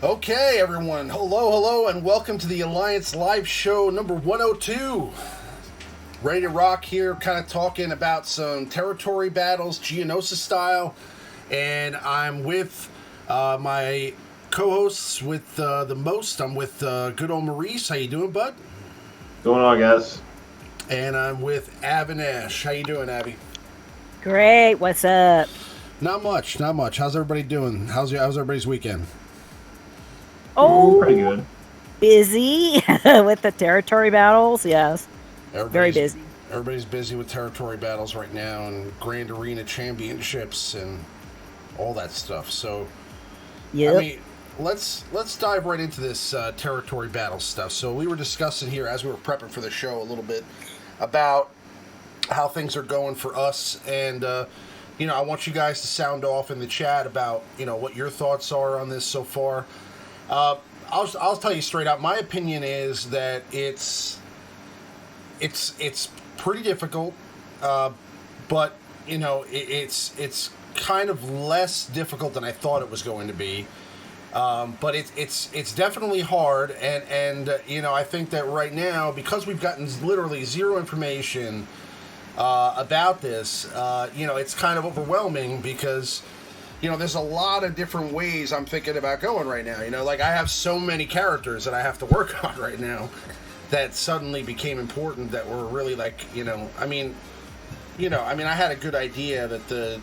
Okay, everyone. Hello, and welcome to the Alliance Live Show number 102. Ready to rock here, kind of talking about some territory battles, Geonosis style. And I'm with my co-hosts with the most. I'm with good old Maurice. How you doing, bud? Going on, guys? And I'm with Ab and Ash. How you doing, Abby? Great. What's up? Not much. How's everybody doing? How's everybody's weekend? Oh, pretty good. Busy with the territory battles. Yes, very busy. Everybody's busy with territory battles right now and Grand Arena Championships and all that stuff. So, yep. I mean, let's dive right into this territory battle stuff. So we were discussing here as we were prepping for the show a little bit about how things are going for us, and I want you guys to sound off in the chat about what your thoughts are on this so far. I'll tell you straight out. My opinion is that it's pretty difficult, but it's kind of less difficult than I thought it was going to be. But it's definitely hard, and I think that right now, because we've gotten literally zero information about this, it's kind of overwhelming because. There's a lot of different ways I'm thinking about going right now. Like I have so many characters that I have to work on right now that suddenly became important that were really I had a good idea that the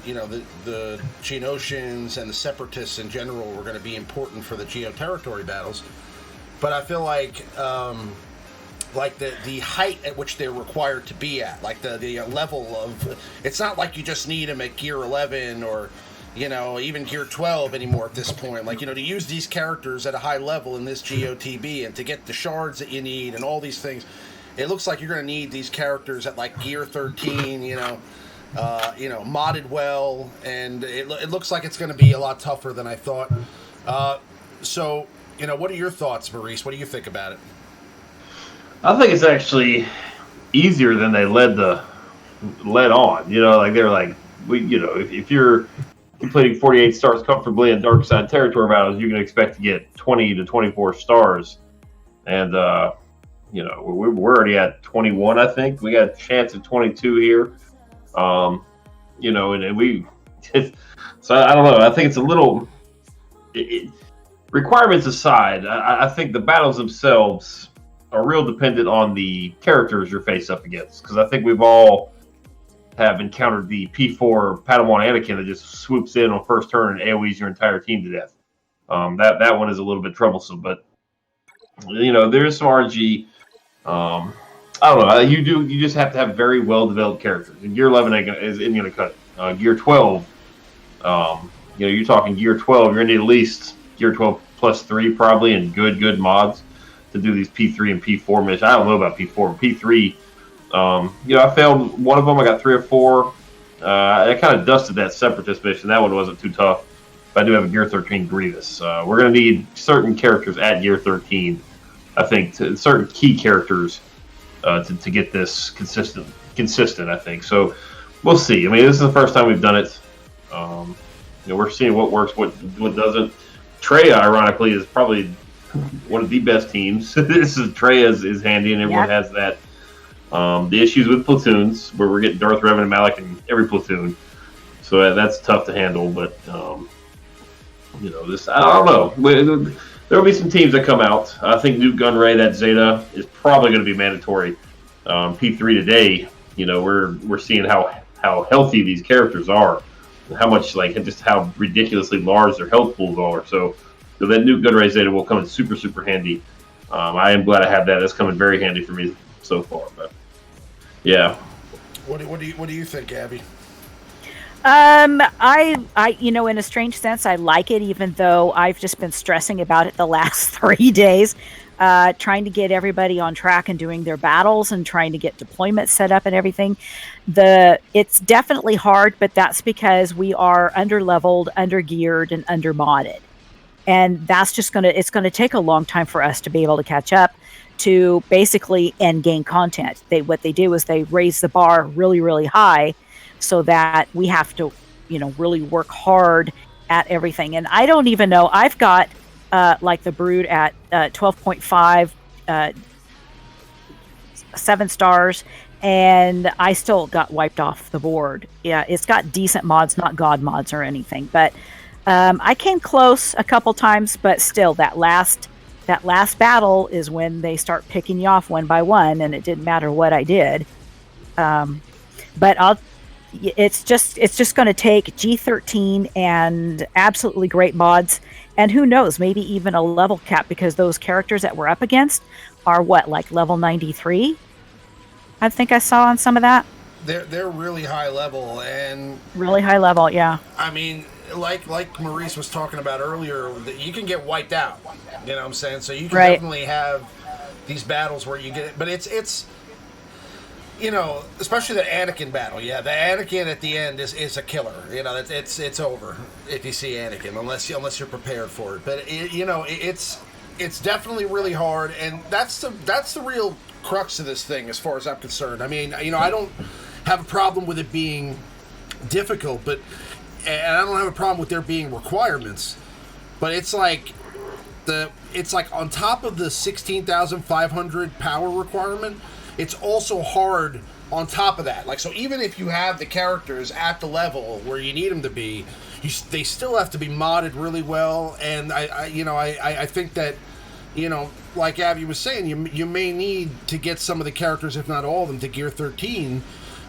Geonosians and the Separatists in general were going to be important for the Territory battles. But I feel like the height at which they're required to be at, like the level of, it's not like you just need them at gear 11 or even gear 12 anymore at this point. To use these characters at a high level in this GOTB and to get the shards that you need and all these things, it looks like you're going to need these characters at gear 13, modded well, and it looks like it's going to be a lot tougher than I thought. So, what are your thoughts, Maurice? What do you think about it? I think it's actually easier than they led on. They're like, if you're completing 48 stars comfortably in Dark Side Territory battles, you can expect to get 20 to 24 stars. And, we're already at 21, I think. We got a chance at 22 here. And we... So, I don't know. I think it's a little... requirements aside, I think the battles themselves are real dependent on the characters you're faced up against. Because I think we've all... have encountered the P4 Padawan Anakin that just swoops in on first turn and AoEs your entire team to death. That one is a little bit troublesome, but there is some RNG. I don't know. You just have to have very well developed characters. And gear 11 isn't going to cut it. Gear 12, you're talking gear 12. You're going to need at least gear 12 plus 3 probably, and good mods to do these P3 and P4 missions. I don't know about P4, but P3. I failed one of them. I got 3 or 4. I kind of dusted that Separatist mission. That one wasn't too tough. But I do have a Gear 13 Grievous. We're going to need certain characters at Gear 13, I think, certain key characters to get this consistent, I think. So we'll see. I mean, this is the first time we've done it. We're seeing what works, what doesn't. Trey, ironically, is probably one of the best teams. Trey is handy, and everyone has that. The issues with platoons, where we're getting Darth Revan and Malak in every platoon, so that's tough to handle. But this, I don't know. There will be some teams that come out. I think Nuke Gunray, that Zeta, is probably going to be mandatory. P3 today, we're seeing how healthy these characters are, and how much just how ridiculously large their health pools are. So that Nuke Gunray Zeta will come in super handy. I am glad I have that. That's coming very handy for me so far, but. Yeah. What do you think, Abby? I in a strange sense, I like it, even though I've just been stressing about it the last 3 days, trying to get everybody on track and doing their battles and trying to get deployments set up and everything. It's definitely hard, but that's because we are under-leveled, under-geared, and under-modded. And that's just it's going to take a long time for us to be able to catch up to basically end game content. What they do is they raise the bar really, really high so that we have to, really work hard at everything. And I don't even know, I've got like the Brood at 12.5, 7 stars, and I still got wiped off the board. Yeah, it's got decent mods, not god mods or anything, but I came close a couple times, but still that last battle is when they start picking you off one by one, and it didn't matter what I did. But it's just going to take G13 and absolutely great mods, and who knows, maybe even a level cap, because those characters that we're up against are like level 93. I think I saw on some of that. They're really high level, and really high level, yeah. I mean, like Maurice was talking about earlier, that you can get wiped out. You know what I'm saying? So you can definitely have these battles where you get it, but it's especially the Anakin battle. Yeah, the Anakin at the end is a killer. It's over if you see Anakin, unless you're prepared for it. But it's definitely really hard, and that's the real crux of this thing, as far as I'm concerned. I mean, I don't have a problem with it being difficult, and I don't have a problem with there being requirements, but it's like on top of the 16,500 power requirement, it's also hard on top of that. Like, so even if you have the characters at the level where you need them to be, they still have to be modded really well. And I think that, like Abby was saying, you may need to get some of the characters, if not all of them, to Gear 13.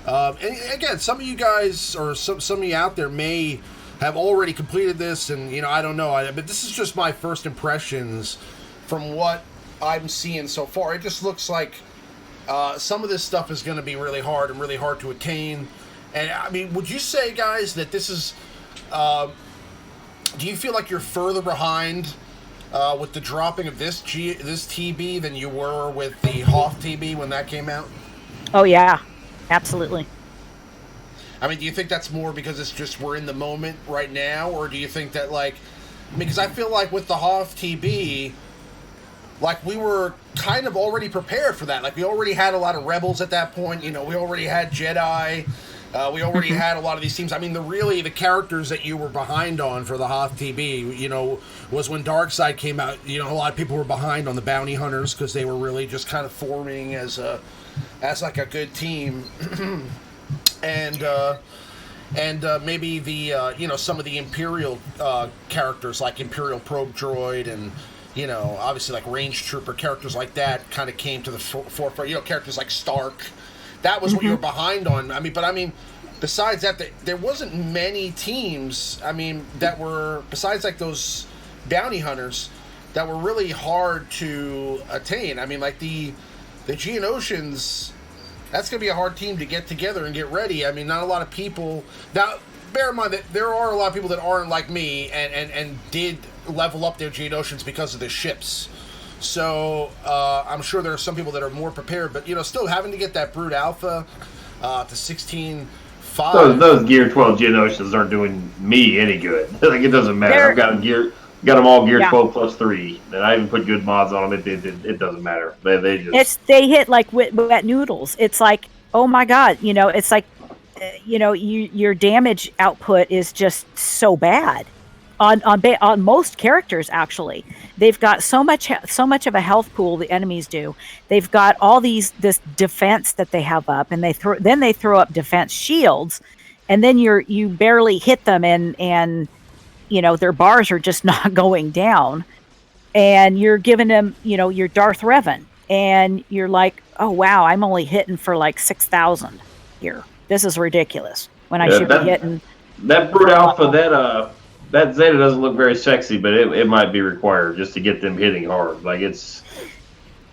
And again, some of you guys, or some of you out there, may have already completed this, and I don't know. But this is just my first impressions from what I'm seeing so far. It just looks like some of this stuff is going to be really hard and really hard to attain. And I mean, would you say, guys, that this is? Do you feel like you're further behind with the dropping of this TB than you were with the Hoth TB when that came out? Oh yeah, absolutely. I mean, do you think that's more because it's just we're in the moment right now, or do you think that because I feel like with the Hoth TB, we were kind of already prepared for that. Like, we already had a lot of rebels at that point. We already had Jedi. We already had a lot of these teams. I mean, the characters that you were behind on for the Hoth TB, was when Darkseid came out. A lot of people were behind on the Bounty Hunters because they were really just kind of forming as a good team. and maybe the some of the Imperial characters, like Imperial Probe Droid, and obviously like Range Trooper characters like that kind of came to the forefront. Characters like Stark, that was what you were behind on. I mean, besides that, there wasn't many teams. I mean, that were, besides like those Bounty Hunters, that were really hard to attain. I mean, like the Geonosians. That's going to be a hard team to get together and get ready. I mean, not a lot of people. Now, bear in mind that there are a lot of people that aren't like me and did level up their Geonosians because of the ships. So, I'm sure there are some people that are more prepared. But, still having to get that Brood Alpha to 16.5. Those Gear 12 Geonosians aren't doing me any good. It doesn't matter. I've got them all Gear 12 plus 3, and I even put good mods on them. It doesn't matter. They hit like wet noodles. It's like, oh my god, it's like, your damage output is just so bad on most characters. Actually, they've got so much of a health pool. The enemies do. They've got all this defense that they have up, and they throw up defense shields, and then you barely hit them, and their bars are just not going down, and you're giving them, your Darth Revan, and you're like, oh wow, I'm only hitting for like 6,000 here. This is ridiculous. When I should be hitting. That Brood Alpha, that Zeta doesn't look very sexy, but it might be required just to get them hitting hard. Like it's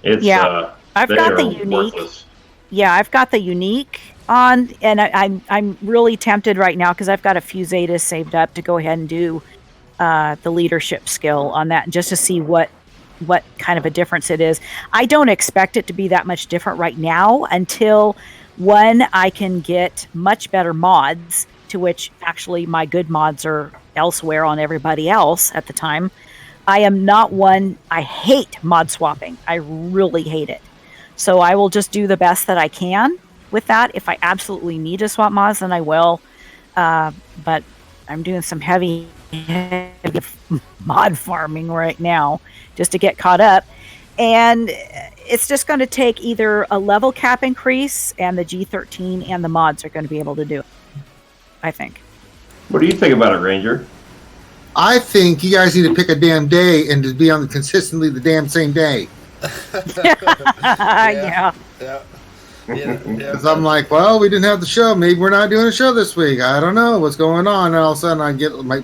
yeah. I've got the unique. Worthless. Yeah, I've got the unique on, and I'm really tempted right now because I've got a few Zetas saved up to go ahead and do the leadership skill on that, just to see what kind of a difference it is. I don't expect it to be that much different right now until I can get much better mods, to which actually my good mods are elsewhere on everybody else at the time. I am not one. I hate mod swapping. I really hate it. So I will just do the best that I can with that. If I absolutely need to swap mods, then I will. But I'm doing some heavy heavy mod farming right now just to get caught up. And it's just going to take either a level cap increase, and the G13 and the mods are going to be able to do it, I think. What do you think about it, Ranger? I think you guys need to pick a damn day and to be on consistently the damn same day. Yeah. Because I'm like, well, we didn't have the show. Maybe we're not doing a show this week. I don't know what's going on. And all of a sudden, I get my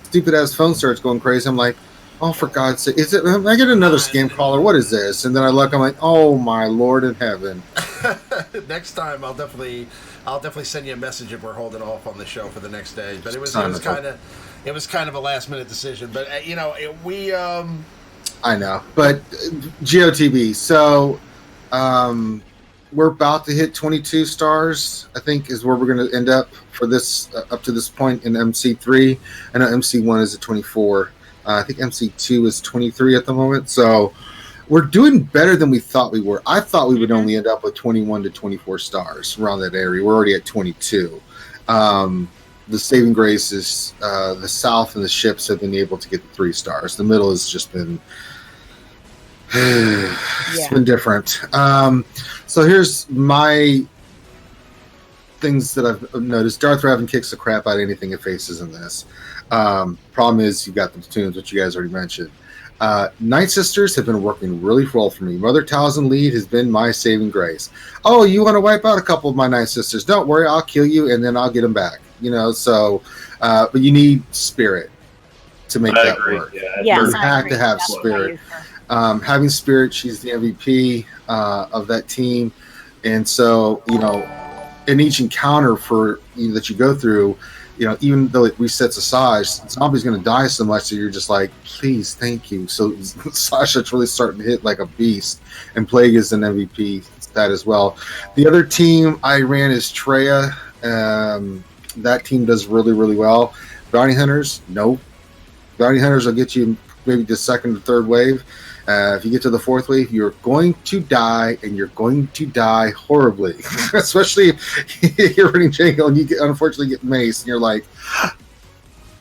stupid ass phone starts going crazy. I'm like, oh, for God's sake, is it? I get another scam caller. What is this? And then I look. I'm like, oh my Lord in heaven. Next time, I'll definitely send you a message if we're holding off on the show for the next day. But it was kind of a last minute decision. But I know, but GeoTB. So, we're about to hit 22 stars. I think is where we're going to end up for this up to this point in MC3. I know MC1 is at 24. I think MC2 is 23 at the moment. So we're doing better than we thought we were. I thought we would only end up with 21 to 24 stars around that area. We're already at 22. The saving grace is the South and the ships have been able to get the 3 stars. The middle has just been it's been different. So here's my things that I've noticed. Darth Revan kicks the crap out of anything it faces in this. Problem is, you've got the platoons, which you guys already mentioned. Night Sisters have been working really well for me. Mother Talzin lead has been my saving grace. Oh, you want to wipe out a couple of my Night Sisters? Don't worry, I'll kill you and then I'll get them back. So, but you need spirit to make that work. You have to have spirit. Having spirit, she's the MVP of that team, and so in each encounter that you go through, even though it resets a Saj, zombie's going to die so much that you're just like, please, thank you. So Sasha's really starting to hit like a beast, and Plague is an MVP that as well. The other team I ran is Treya. That team does really, really well. Bounty Hunters, nope. Bounty Hunters will get you maybe the second or third wave. If you get to the 4th wave, you're going to die, and you're going to die horribly. Especially if you're running Django and you unfortunately get maced, and you're like,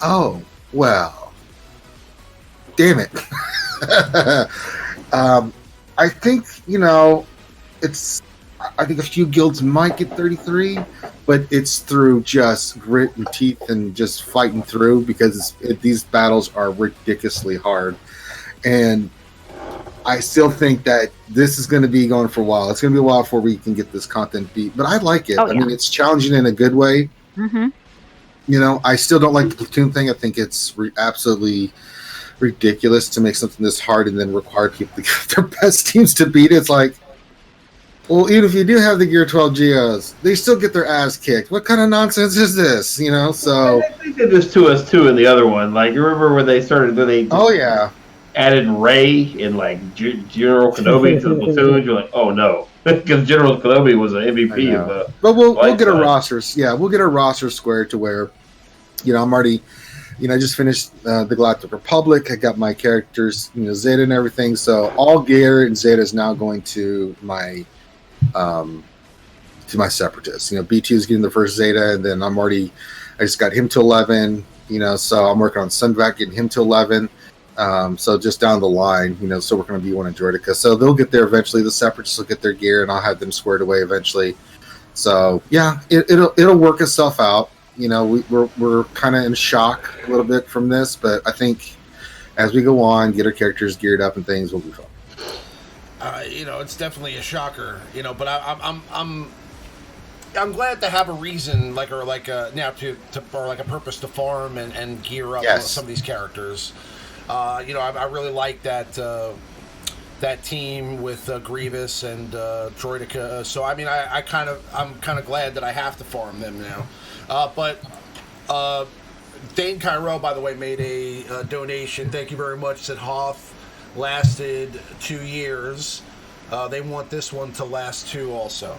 oh, well, damn it. I think, I think a few guilds might get 33, but it's through just grit and teeth and just fighting through, because these battles are ridiculously hard. And I still think that this is going to be going for a while. It's going to be a while before we can get this content beat, but I like it. I mean, it's challenging in a good way. Mm-hmm. I still don't like the platoon thing. I think it's absolutely ridiculous to make something this hard and then require people to get their best teams to beat it. It's like, well, even if you do have the Gear 12 Geos, they still get their ass kicked. What kind of nonsense is this? So they did this to us too in the other one. Like, you remember when they started? When they added Rey and like General Kenobi to the platoons. You're like, oh no, because General Kenobi was an MVP of the. But we'll get our rosters. Yeah, we'll get our roster squared to where, I'm already. I just finished the Galactic Republic. I got my characters, Zeta and everything. So all gear and Zeta is now going to my Separatists. B2 is getting the first Zeta, and then I just got him to 11. So I'm working on Sunvac, getting him to 11. So just down the line, so we're going to be one in Droideka. So they'll get there eventually. The Separatists will get their gear, and I'll have them squared away eventually. So yeah, it'll work itself out. We're kind of in shock a little bit from this, but I think as we go on, get our characters geared up and things, will be fun. It's definitely a shocker. But I'm glad to have a reason, or a purpose to farm and gear up some of these characters. I really like that team with Grievous and Droideka. So I mean, I'm kind of glad that I have to farm them now. But Dane Cairo, by the way, made a donation. Thank you very much. Said Hoth lasted 2 years. They want this one to last 2 also.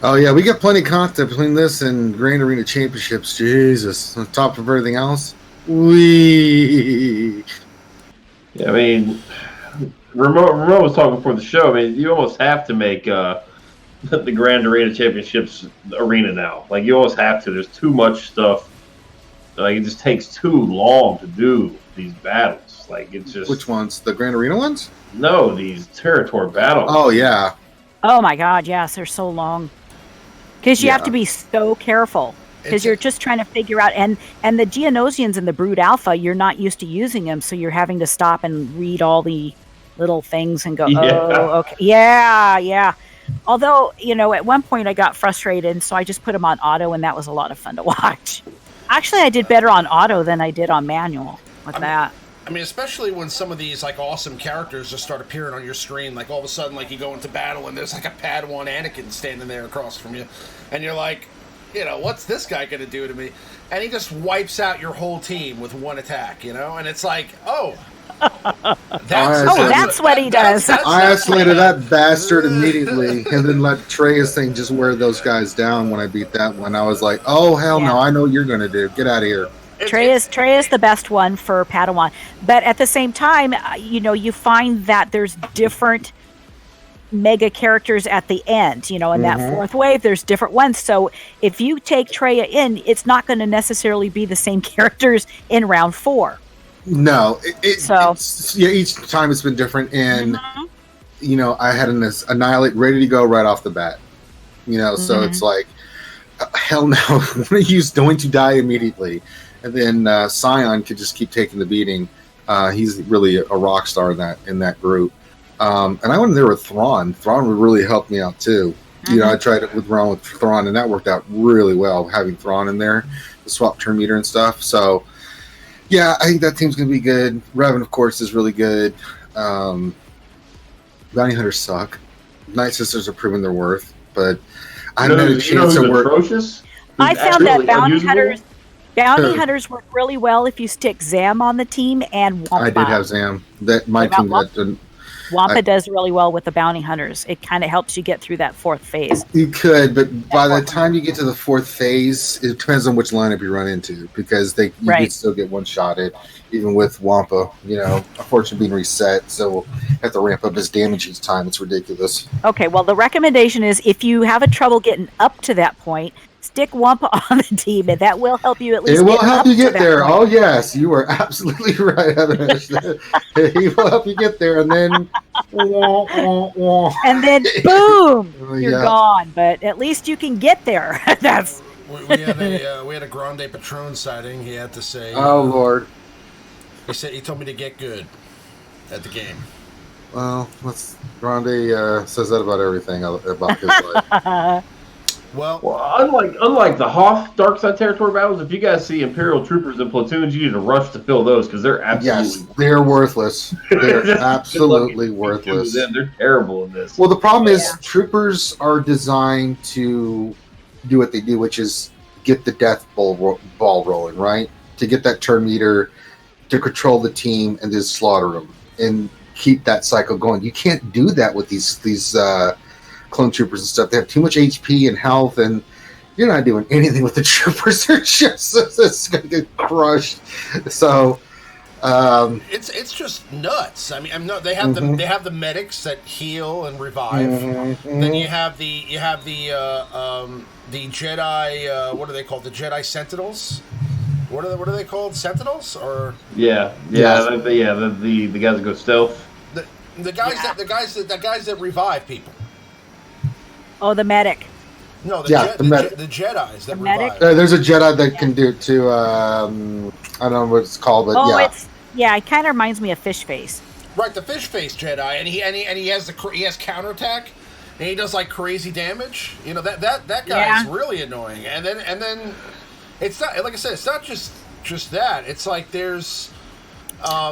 Oh yeah, we got plenty of content between this and Grand Arena Championships. Jesus, on top of everything else. Yeah, I mean, Ramon was talking before the show. I mean, you almost have to make the Grand Arena Championships arena now. Like, you almost have to. There's too much stuff Like, it just takes too long to do these battles. Like, it's just... Which ones? The Grand Arena ones? No, these territory battles. Oh, yeah. Oh my God, yes, they're so long. Because you have to be so careful. Because you're just trying to figure out, and the Geonosians and the Brood Alpha, you're not used to using them, so you're having to stop and read all the little things and go, oh, okay, yeah. Although, at one point I got frustrated, and so I just put them on auto, and that was a lot of fun to watch. Actually, I did better on auto than I did on manual with that. I mean, especially when some of these like awesome characters just start appearing on your screen, like all of a sudden, like you go into battle and there's like a Padawan Anakin standing there across from you, and you're like, what's this guy gonna do to me? And he just wipes out your whole team with one attack, and it's like, that's what he does. I isolated that bastard immediately, and then let Trey's thing just wear those guys down. When I beat that one, I was like, oh hell no, I know what you're gonna do. Get out of here. Trey is the best one for Padawan, but at the same time, you find that there's different mega characters at the end. In that fourth wave, there's different ones. So if you take Trey in, it's not going to necessarily be the same characters in round 4. No, each time it's been different, and I had an Annihilate ready to go right off the bat. So it's like, hell no, one of you's going to die immediately. And then Scion could just keep taking the beating. He's really a rock star in that group. And I went in there with Thrawn. Thrawn would really help me out too. I tried it with Thrawn, and that worked out really well, having Thrawn in there to swap turn meter and stuff. So, yeah, I think that team's going to be good. Revan, of course, is really good. Bounty Hunters suck. Night Sisters are proving their worth, but I haven't had a chance to work. Atrocious? I found that Bounty Hunters work really well if you stick Zam on the team and Wampa. I did have Zam. My team Wampa does really well with the Bounty Hunters. It kind of helps you get through that fourth phase. You could, but by the time you get to the fourth phase, it depends on which lineup you run into, because you can still get one-shotted, even with Wampa. Unfortunately being reset, so we'll have to ramp up his damage each time. It's ridiculous. Okay, well, the recommendation is if you have a trouble getting up to that point, stick Wampa on the team, and that will help you at least. It will help you get there. Point. Oh yes, you are absolutely right. He will help you get there, and then boom, you're gone. But at least you can get there. That's. We had a Grande Patron sighting. He had to say, "Oh Lord." He told me to get good at the game. Well, Grande says that about everything about his life. Well, unlike the Hoth Dark Side Territory Battles, if you guys see Imperial Troopers and platoons, you need to rush to fill those, because they're absolutely they're worthless. They're absolutely worthless. They're terrible in this. Well, the problem is troopers are designed to do what they do, which is get the death ball rolling, right? To get that turn meter, to control the team, and just slaughter them and keep that cycle going. You can't do that with these clone troopers and stuff. They have too much HP and health, and you're not doing anything with the troopers. They're just gonna get crushed. So it's just nuts. I mean, they have the medics that heal and revive. Then you have the Jedi. What are they called? The Jedi Sentinels. What are they called? Sentinels or? The guys that go stealth. The guys that revive people. Oh, the medic. No, the Jedis that revive. There's a Jedi that can do it too. I don't know what it's called, but it kind of reminds me of Fish Face. Right, the Fish Face Jedi, and he has counterattack, and he does like crazy damage. That guy is really annoying. And then it's not, like I said, it's not just that. It's like there's.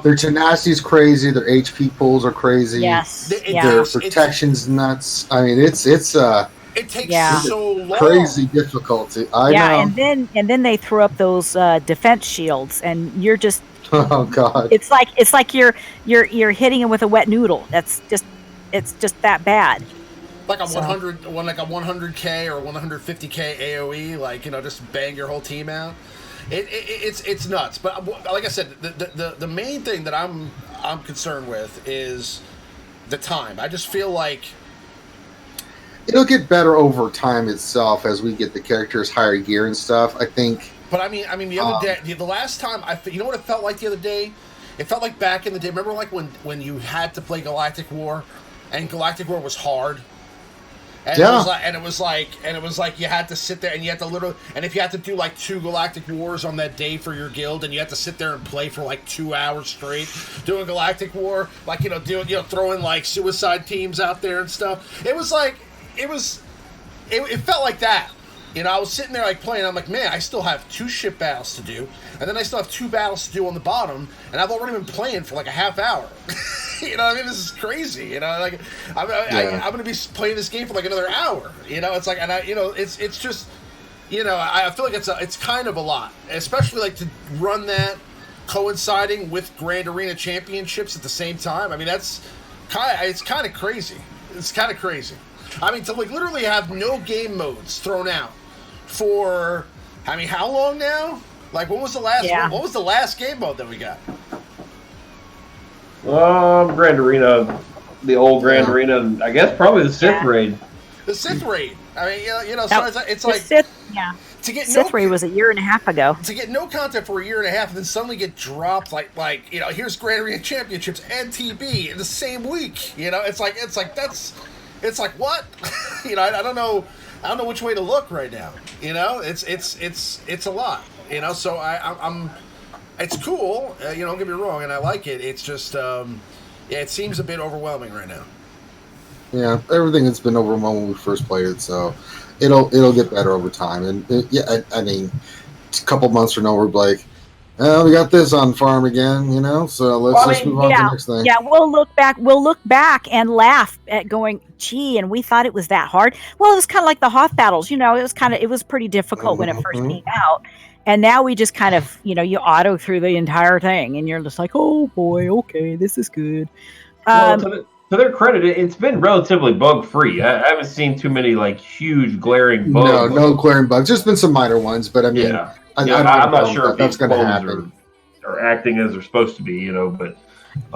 Their tenacity's crazy. Their HP pools are crazy. Yes, their protection's nuts. I mean, it's it takes so long. Crazy difficulty. I know. and then they throw up those defense shields, and you're just. Oh God! It's like you're hitting him with a wet noodle. It's just that bad. Like a 100K or 150K AOE, just bang your whole team out. It's nuts, but like I said, the main thing that I'm concerned with is the time. I just feel like it'll get better over time itself as we get the characters higher gear and stuff. I think. But I mean, the other day, the last time you know what it felt like the other day? It felt like back in the day. Remember, like when you had to play Galactic War, and Galactic War was hard. And it was like you had to sit there and you had to literally, and if you had to do like 2 Galactic Wars on that day for your guild, and you had to sit there and play for like 2 hours straight doing Galactic War, like throwing like suicide teams out there and stuff. It was like it felt like that. I was sitting there like playing. I'm like, man, I still have 2 ship battles to do, and then I still have 2 battles to do on the bottom, and I've already been playing for like a half hour. This is crazy. Like I'm going to be playing this game for like another hour. It's like, and it's just, I feel like it's kind of a lot, especially like to run that coinciding with Grand Arena Championships at the same time. I mean, it's kind of crazy. It's kind of crazy. I mean, to like literally have no game modes thrown out for, I mean, how long now? Like, what was the last? Yeah. What was the last game mode that we got? Grand Arena, the old Grand Arena, and I guess probably the Sith Raid. The Sith Raid. I mean, so it's like Sith, to get Sith Raid was a year and a half ago. To get no content for a year and a half, and then suddenly get dropped like here's Grand Arena Championships and TB in the same week. It's like what? I don't know which way to look right now. It's a lot. So I'm. It's cool. Don't get me wrong, and I like it. It's just it seems a bit overwhelming right now. Yeah, everything has been overwhelming when we first played it, so it'll get better over time. And I mean, a couple months from now, we're like, we got this on farm again, So let's just move on to the next thing. Yeah, we'll look back and laugh at going, gee, and we thought it was that hard. Well, it was kind of like the Hoth battles, it was pretty difficult when it first came out. And now we just kind of, you auto through the entire thing, and you're just like, oh boy, okay, this is good. To their credit, it's been relatively bug-free. I haven't seen too many like huge glaring bugs. No glaring bugs. Just been some minor ones, but I mean, I'm not sure if that's going to happen. Are acting as they're supposed to be, But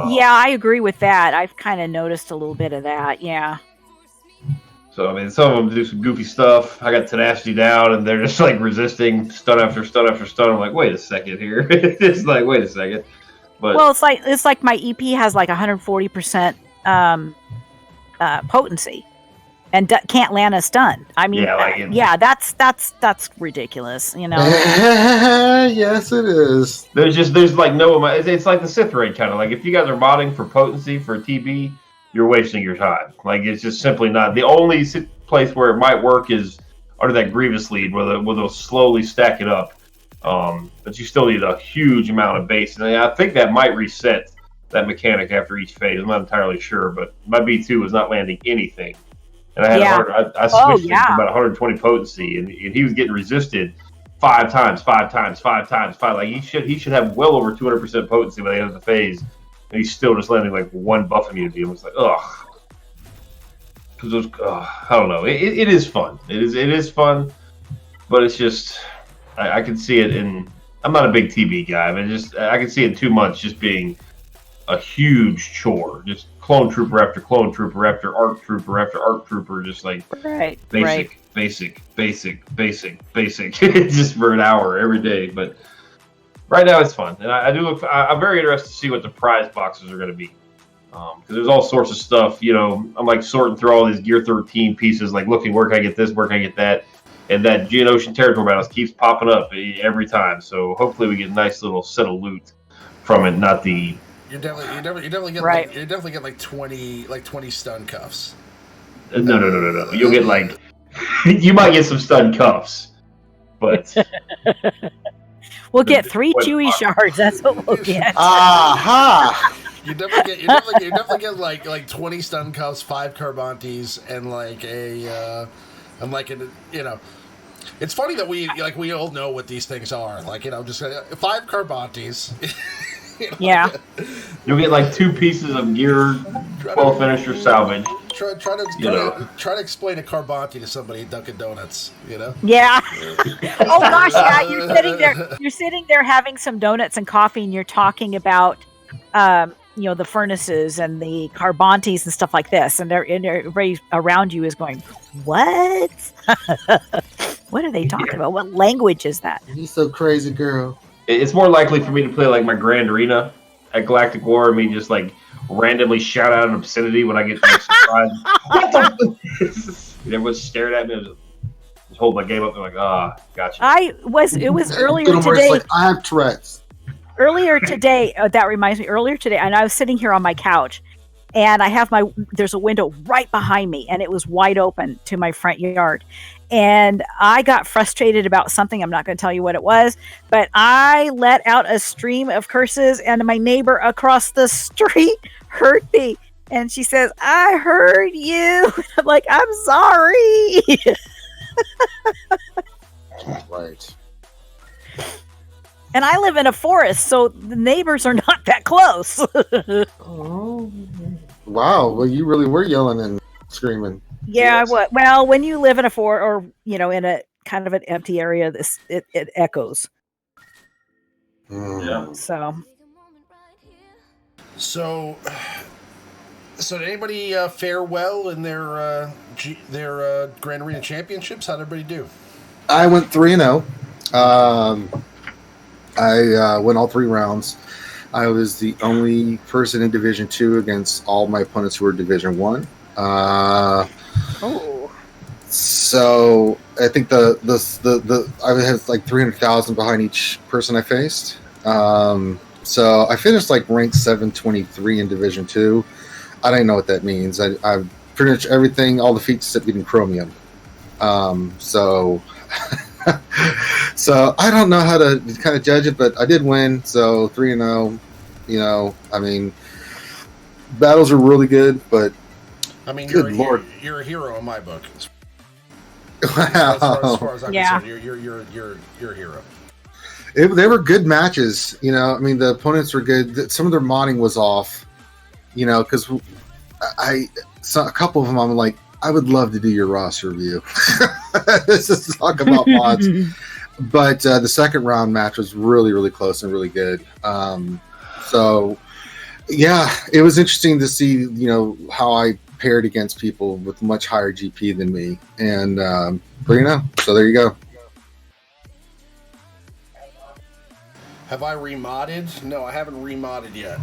yeah, I agree with that. I've kind of noticed a little bit of that. Yeah. So, I mean, some of them do some goofy stuff. I got tenacity down, and they're just, like, resisting stun after stun after stun. I'm like, wait a second here. It's like, wait a second. But well, it's like my EP has, like, 140% potency and can't land a stun. I mean, that's ridiculous, Yes, it is. There's like, no amount. It's like the Sith Raid kind of. Like, if you guys are modding for potency for TB, you're wasting your time. Like, it's just simply not. The only place where it might work is under that Grievous lead, where they'll slowly stack it up. But you still need a huge amount of base. And I think that might reset that mechanic after each phase. I'm not entirely sure, but my B2 was not landing anything. And I had I switched him to about 120 potency, and he was getting resisted 5 times. Like, he should have well over 200% potency by the end of the phase. And he's still just landing like 1 buff immunity. And it's like, ugh. Because I don't know. It is fun. It is fun, but it's just I can see it in. I'm not a big TB guy, but I can see in 2 months just being a huge chore. Just clone trooper after clone trooper after arc trooper after arc trooper, just like basic, just for an hour every day. But right now it's fun, and I do look. I'm very interested to see what the prize boxes are going to be, because there's all sorts of stuff. I'm like sorting through all these Gear 13 pieces, like looking where can I get this, where can I get that, and that Geonosis Territory Battles keeps popping up every time. So hopefully we get a nice little set of loot from it, not the. You definitely get like 20 stun cuffs. No. You'll get like you might get some stun cuffs, but. We'll get 3 Chewy shards. That's what we'll get. Aha! You definitely get like 20 stun cuffs, 5 Carbantes, and like It's funny that we all know what these things are. Like, just 5 Carbantes. Yeah. You'll get like 2 pieces of gear, 12 finisher salvage. Try to explain a Carbante to somebody at Dunkin' Donuts, Yeah. Oh gosh, yeah. You're sitting there having some donuts and coffee, and you're talking about, the furnaces and the Carbantes and stuff like this, and everybody around you is going, "What?" What are they talking about? What language is that? He's so crazy, girl. It's more likely for me to play like my Grand Arena at Galactic War and me just like randomly shout out an obscenity when I get like surprised. What the? And everyone's staring at me. I just hold my game up and like, gotcha. It was earlier today. Like, I have Tourette's. Earlier today, that reminds me. Earlier today, and I was sitting here on my couch, and I have there's a window right behind me, and it was wide open to my front yard. And I got frustrated about something. I'm not going to tell you what it was, but I let out a stream of curses, and my neighbor across the street heard me. And she says, "I heard you." I'm like, "I'm sorry." Right. And I live in a forest, so the neighbors are not that close. Oh. Wow. Well, you really were yelling and screaming. Yeah, Yes. well, when you live in a forest or, in a kind of an empty area, it echoes. Yeah. So, So did anybody fare well in their Grand Arena Championships? How'd everybody do? I went 3-0. I won all 3 rounds. I was the only person in Division 2 against all my opponents who were Division 1. So I think the I had like 300,000 behind each person I faced. So I finished like ranked 723 in Division 2. I don't know what that means. I pretty much everything, all the feats except getting chromium. So I don't know how to kind of judge it, but I did win. So 3-0. I mean, battles are really good, but I mean, good Lord, you're a hero in my book. wow. As far as I'm Yeah. concerned, you're a hero. They were good matches. I mean, the opponents were good. Some of their modding was off. Because a couple of them, I'm like, I would love to do your roster review. Let's just talk about mods. But the second round match was really, really close and really good. So, yeah, it was interesting to see, how I paired against people with much higher GP than me. And, so there you go. Have I remodded? No, I haven't remodded yet.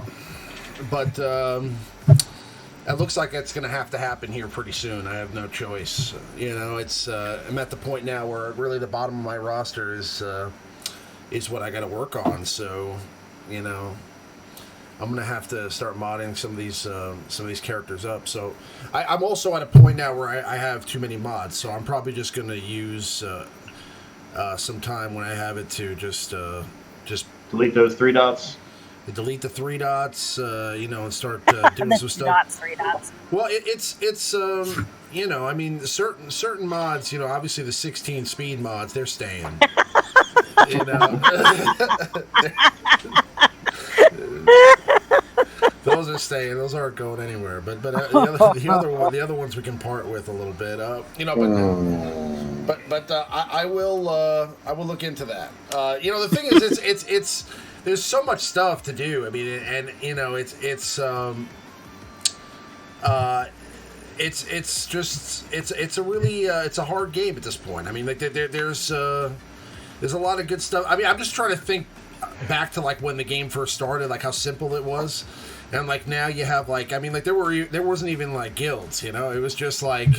But it looks like it's going to have to happen here pretty soon. I have no choice. It's I'm at the point now where really the bottom of my roster is what I got to work on. So, I'm going to have to start modding some of these characters up. So I'm also at a point now where I have too many mods. So I'm probably just going to use some time when I have it to just Delete those 3 dots. delete the 3 dots, and start doing some stuff. Not 3 dots. Well, it's I mean, certain mods, obviously the 16 speed mods, they're staying. Those are staying. Those aren't going anywhere. But the other ones we can part with a little bit. But I will look into that. The thing is, it's there's so much stuff to do. I mean, and it's a really it's a hard game at this point. I mean, like there's a lot of good stuff. I mean, I'm just trying to think back to like when the game first started, like how simple it was. And like now you have like, I mean, like there wasn't even like guilds, it was just like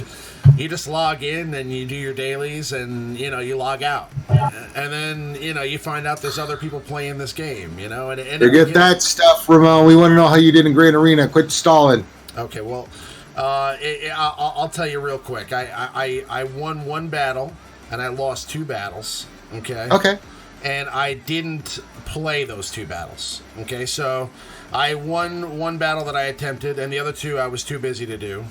you just log in and you do your dailies and you log out, and then you find out there's other people playing this game, and Forget that stuff, Ramon. We want to know how you did in Grand Arena. Quit stalling. Okay, well, I'll tell you real quick. I won 1 battle and I lost 2 battles. Okay. And I didn't play those 2 battles. Okay, so I won 1 battle that I attempted, and the other 2 I was too busy to do.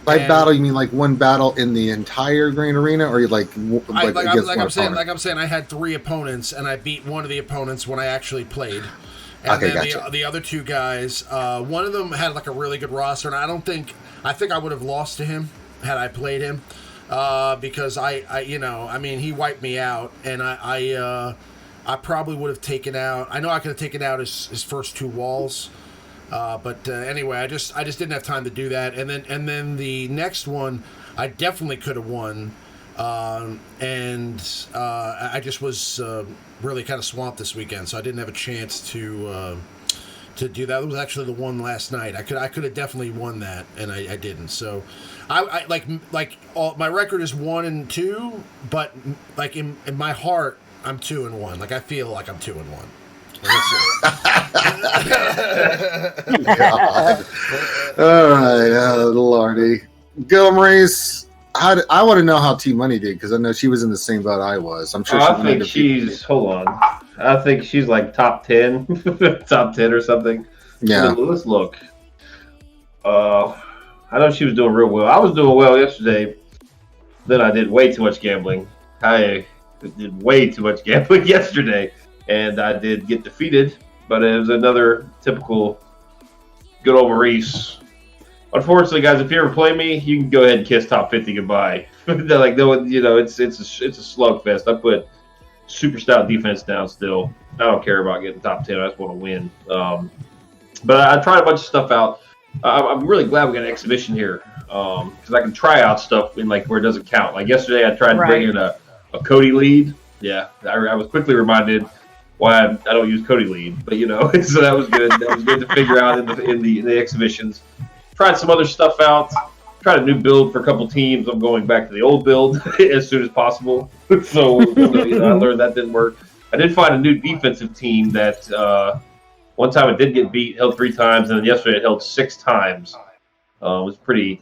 By battle, you mean like 1 battle in the entire Grand Arena, or I'm saying, I had 3 opponents, and I beat one of the opponents when I actually played. And then gotcha. the other 2 guys, one of them had like a really good roster, and I think I would have lost to him had I played him, because he wiped me out, and I probably would have taken out. I know I could have taken out his first 2 walls, but anyway, I just didn't have time to do that. And then the next one, I definitely could have won, and I just was really kind of swamped this weekend, so I didn't have a chance to do that. It was actually the one last night. I could have definitely won that, and I didn't. So, I my record is 1-2, but like in my heart, I'm 2-1. Like I feel like I'm 2-1. God. All right, Lordy. Go, Maurice. I want to know how TMoney did, because I know she was in the same boat I was. I'm sure. I think she's. Hold on. I think she's like top 10, top 10 or something. Yeah. Let's look. I know she was doing real well. I was doing well yesterday. Then I did way too much gambling. I did way too much gambling yesterday, and I did get defeated. But it was another typical good old Maurice. Unfortunately, guys, if you ever play me, you can go ahead and kiss top 50 goodbye. They're like, no, it's a slugfest. I put super stout defense down still. I don't care about getting top 10. I just want to win. But I tried a bunch of stuff out. I'm really glad we got an exhibition here, because I can try out stuff in like where it doesn't count. Like yesterday, I tried to bring in a Cody lead. Yeah, I was quickly reminded why I don't use Cody lead, but so that was good. That was good to figure out in the exhibitions. Tried some other stuff out. Tried a new build for a couple teams. I'm going back to the old build as soon as possible. So I learned that didn't work. I did find a new defensive team that one time it did get beat, held 3 times, and then yesterday it held 6 times. It was pretty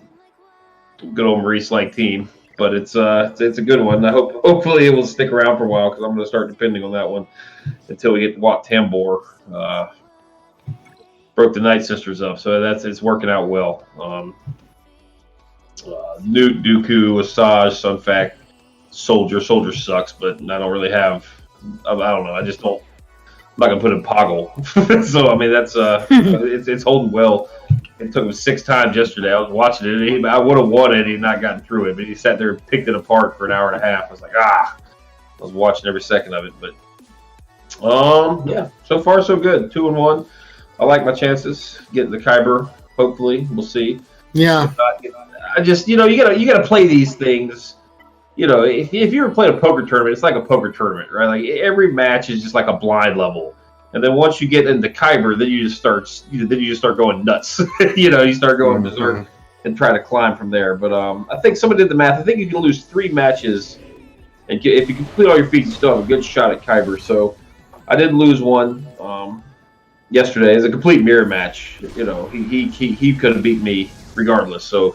good old Maurice-like team, but it's a good one. Hopefully it will stick around for a while, because I'm going to start depending on that one until we get Wat Tambor. Broke the Night Sisters up, so it's working out well. Newt, Dooku, Asajj, Sunfac, Soldier sucks, but I don't really have. I don't know. I just don't. I'm not gonna put in Poggle. So I mean that's it's holding well. It took him 6 times yesterday. I was watching it. I would have won it. He'd not gotten through it, but he sat there and picked it apart for an hour and a half. I was like, I was watching every second of it, but yeah. So far so good. 2-1. I like my chances getting the Kyber. Hopefully, we'll see. Yeah. I just, you gotta play these things. If you ever played a poker tournament, it's like a poker tournament, right? Like every match is just like a blind level, and then once you get into Kyber, then you just start going nuts. You start going berserk and try to climb from there. But I think someone did the math. I think you can lose 3 matches, and if you complete all your feats, you still have a good shot at Kyber. So I did lose one. Yesterday is a complete mirror match. He could have beat me regardless. So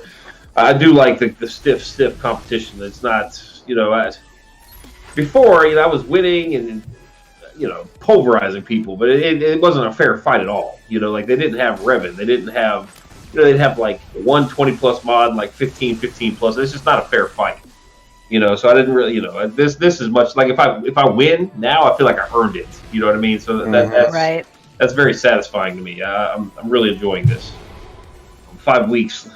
I do like the stiff competition. It's not, before I was winning and pulverizing people, but it wasn't a fair fight at all. Like they didn't have Revan, they didn't have, they'd have like 120 plus mod, like 15 plus. It's just not a fair fight. So I didn't really, this is much like if I win now, I feel like I earned it. You know what I mean? So that's right. That's very satisfying to me. I'm really enjoying this. 4 weeks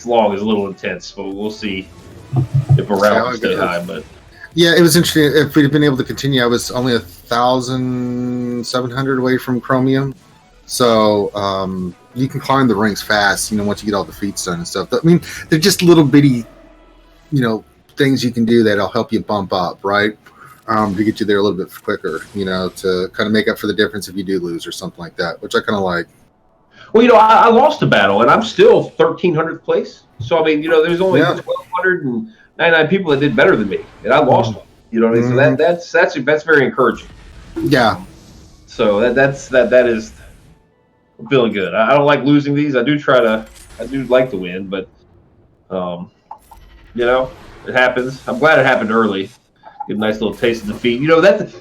long is a little intense, but we'll see if morale can stay high. But yeah, it was interesting. If we'd been able to continue, I was only 1,700 away from Chromium, so you can climb the ranks fast. Once you get all the feats done and stuff. I mean, they're just little bitty, things you can do that'll help you bump up, right? To get you there a little bit quicker, to kind of make up for the difference if you do lose or something like that, which I kind of like. Well, I lost a battle, and I'm still 1,300th place. So, I mean, there's only 1,299 people that did better than me, and I lost one. You know what I mean? So that's very encouraging. Yeah. So that is I'm feeling good. I don't like losing these. I do like to win, but it happens. I'm glad it happened early. Get a nice little taste of defeat.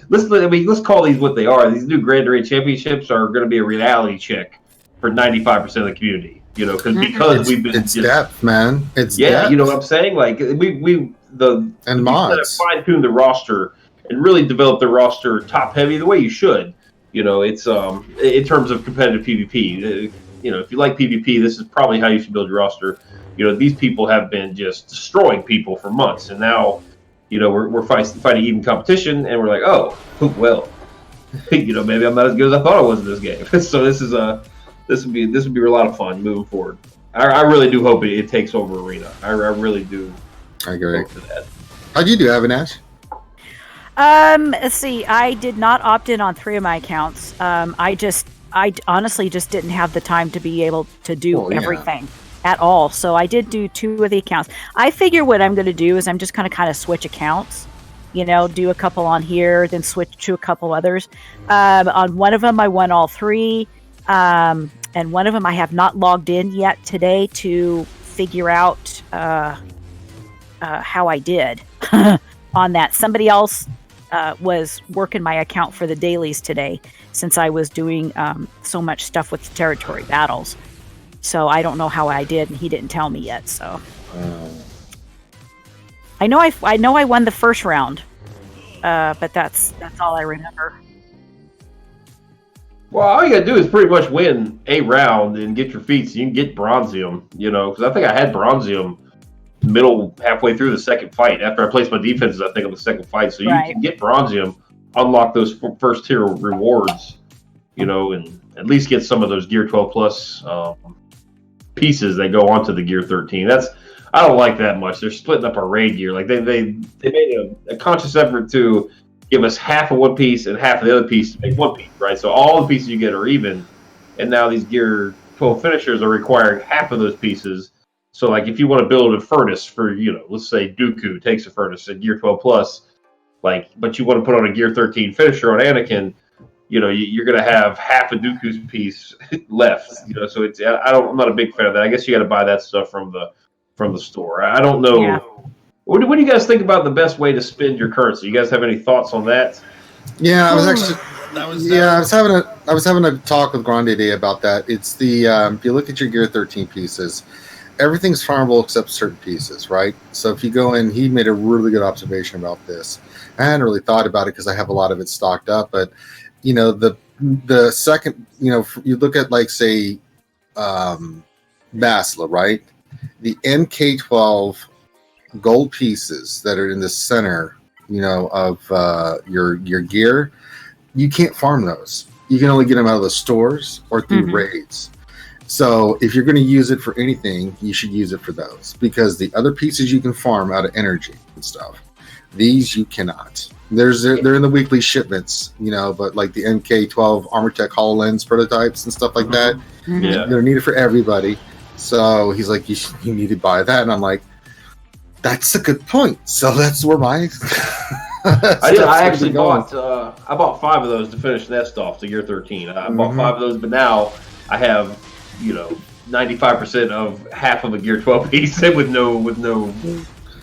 Let's call these what they are. These new Grand Array Championships are going to be a reality check for 95% of the community. Because we've been it's depth, man. It's depth. You know what I'm saying? Like and mods fine tune the roster and really develop the roster top heavy the way you should. It's in terms of competitive PvP. If you like PvP, this is probably how you should build your roster. These people have been just destroying people for months, and now. We're fighting even competition, and we're like, oh, well, maybe I'm not as good as I thought I was in this game. So this would be a lot of fun moving forward. I really do hope it takes over Arena. I really do. I agree. Hope for that. How'd you do, Avinash? Let's see. I did not opt in on 3 of my accounts. I honestly just didn't have the time to be able to do everything at all. So I did do 2 of the accounts. I figure what I'm going to do is I'm just going to kind of switch accounts. You know, do a couple on here, then switch to a couple others. On one of them, I won all 3. And one of them I have not logged in yet today to figure out how I did on that. Somebody else was working my account for the dailies today since I was doing so much stuff with the territory battles. So I don't know how I did, and he didn't tell me yet. So I know I won the first round, but that's all I remember. Well, all you gotta do is pretty much win a round and get your feet so you can get Bronzium, you know, because I think I had Bronzium halfway through the second fight. After I placed my defenses, I think on the second fight. So you can get Bronzium, unlock those first tier rewards, you know, and at least get some of those Gear 12 plus pieces that go onto the Gear 13. I don't like that much. They're splitting up our raid gear. Like they made a conscious effort to give us half of one piece and half of the other piece to make one piece, right? So all the pieces you get are even, and now these Gear 12 finishers are requiring half of those pieces. So, like, if you want to build a furnace for, you know, let's say Dooku takes a furnace at Gear 12 plus, like, but you want to put on a Gear 13 finisher on Anakin, you know, you're going to have half a Dooku's piece left, you know. So I'm not a big fan of that. I guess you got to buy that stuff from the store. I don't know. Yeah. What do you guys think about the best way to spend your currency? You guys have any thoughts on that? Yeah, I was actually. I was having a talk with Grande today about that. It's the if you look at your Gear 13 pieces, everything's farmable except certain pieces, right? So if you go in, he made a really good observation about this. I hadn't really thought about it because I have a lot of it stocked up, but you know, the second, you know, you look at like say Basla, right? The MK12 gold pieces that are in the center, you know, of your gear, you can't farm those. You can only get them out of the stores or through raids. So if you're going to use it for anything, you should use it for those, because the other pieces you can farm out of energy and stuff. These you cannot. They're in the weekly shipments, you know, but like the MK12 Armor Tech HoloLens prototypes and stuff like that, they're needed for everybody. So he's like, you need to buy that, and I'm like, that's a good point. So that's where my I actually bought 5 of those to finish Nest off to Gear 13. I bought 5 of those, but now I have, you know, 95% of half of a Gear 12 piece with no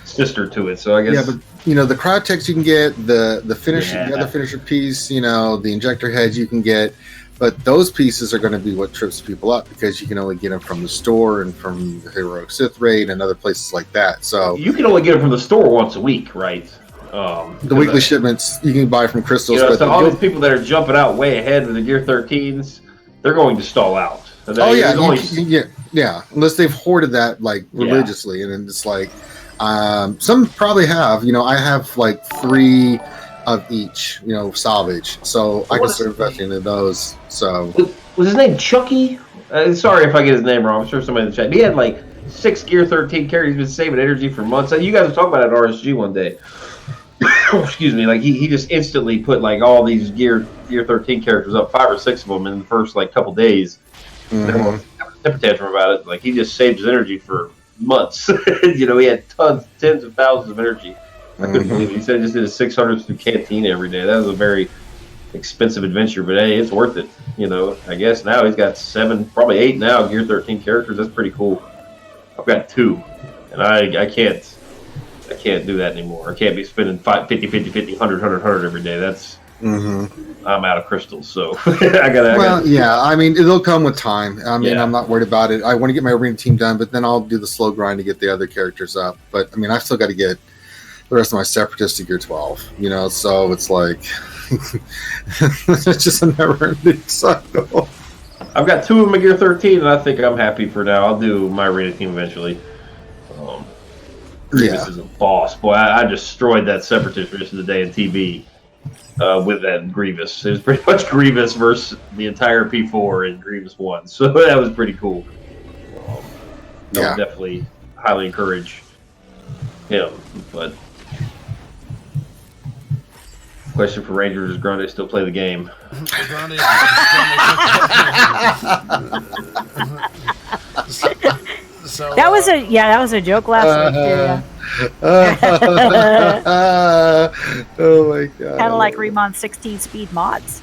sister to it. So I guess but you know, the Cryotex you can get, the finisher, the other finisher piece, you know, the injector heads you can get, but those pieces are going to be what trips people up, because you can only get them from the store and from the Heroic Sith Raid and other places like that. So you can only get them from the store once a week, right? The weekly shipments you can buy from Crystals. You know, so all these people that are jumping out way ahead with the Gear 13s, they're going to stall out. Unless they've hoarded that like religiously, and then it's like some probably have. You know, I have like 3 of each, you know, salvage, so I can start investing in those. So was his name Chucky? Sorry if I get his name wrong. I'm sure somebody in the chat. He had like 6 Gear 13 characters. He's been saving energy for months. You guys were talking about it at RSG one day. Excuse me. Like he just instantly put like all these Gear 13 characters up, 5 or 6 of them in the first like couple days. Everyone had a temper tantrum about it. Like he just saved his energy for months. You know, he had tens of thousands of energy. I couldn't believe it. He said he just did his 600s through Cantina every day. That was a very expensive adventure, but hey, it's worth it. You know, I guess now he's got 7, probably 8 now Gear 13 characters. That's pretty cool. I've got 2, and I can't do that anymore. I can't be spending 50, 100 every day. That's I'm out of crystals, so I mean, it'll come with time. I mean, I'm not worried about it. I want to get my arena team done, but then I'll do the slow grind to get the other characters up. But I mean, I've still got to get the rest of my separatists to Gear 12, you know, so it's like it's just a never-ending cycle. I've got 2 of them at Gear 13, and I think I'm happy for now. I'll do my arena team eventually. Grievous is a boss. Boy, I destroyed that separatist rest of the day in TB with that Grievous. It was pretty much Grievous versus the entire P4 in Grievous 1, so that was pretty cool. I would definitely highly encourage him, but Question for Rangers: does Grande still play the game? Grande, so That was a joke last week too. Yeah. Oh my god! Kind of like Remon 16 speed mods.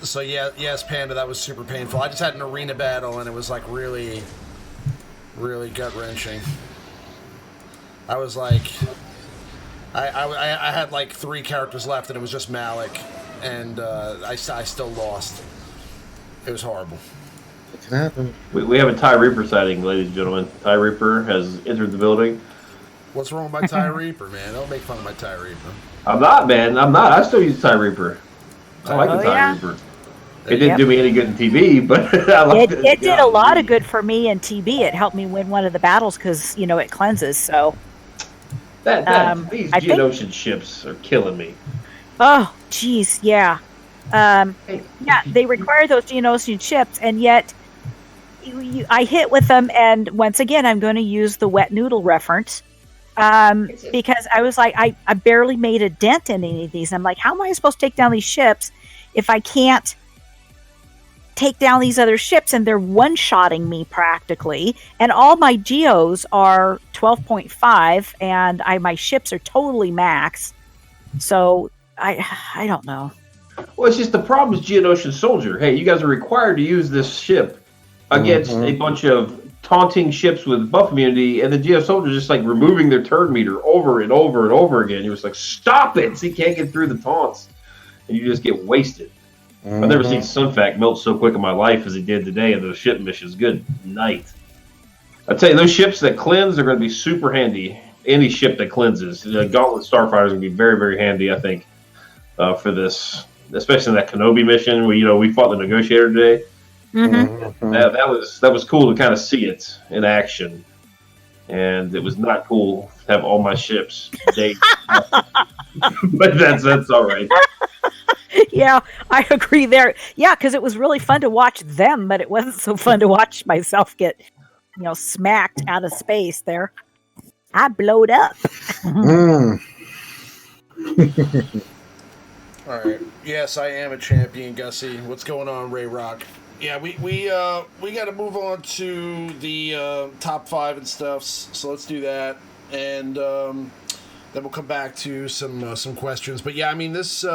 So yes, Panda, that was super painful. I just had an arena battle, and it was like really, really gut wrenching. I was like, I had like 3 characters left, and it was just Malik, and I still lost. It was horrible. It can happen. We have a TIE Reaper sighting, ladies and gentlemen. TIE Reaper has entered the building. What's wrong with my TIE Reaper, man? Don't make fun of my TIE Reaper. I'm not, man. I'm not. I still use TIE Reaper. I like the TIE Reaper. It didn't do me any good in TV, but I like it. It did a lot of good for me in TB. It helped me win one of the battles because, it cleanses, so. These Geonosis ships are killing me. Oh, geez, yeah. They require those Geonosis chips, and yet I hit with them, and once again, I'm going to use the wet noodle reference. Because I was like, I barely made a dent in any of these. I'm like, how am I supposed to take down these ships if I can't take down these other ships? And they're one-shotting me practically. And all my geos are 12.5, and my ships are totally max. So I don't know. Well, it's just the problem is Geonosis Soldier. Hey, you guys are required to use this ship against a bunch of taunting ships with buff immunity, and the Geo Soldiers just like removing their turn meter over and over and over again. You're just like, stop it! So you can't get through the taunts, and you just get wasted. I've never seen Sunfac melt so quick in my life as he did today in those ship missions. Good night. I tell you, those ships that cleanse are going to be super handy. Any ship that cleanses, the Gauntlet Starfighter is going to be very, very handy. I think for this, especially in that Kenobi mission where we fought the Negotiator today. That was cool to kind of see it in action, and it was not cool to have all my ships dead. But that's all right. Yeah, I agree there. Yeah, because it was really fun to watch them, but it wasn't so fun to watch myself get, smacked out of space there. I blowed up. All right. Yes, I am a champion, Gussie. What's going on, Ray Rock? Yeah, we got to move on to the top 5 and stuff. So let's do that, and then we'll come back to some questions. But yeah, I mean this.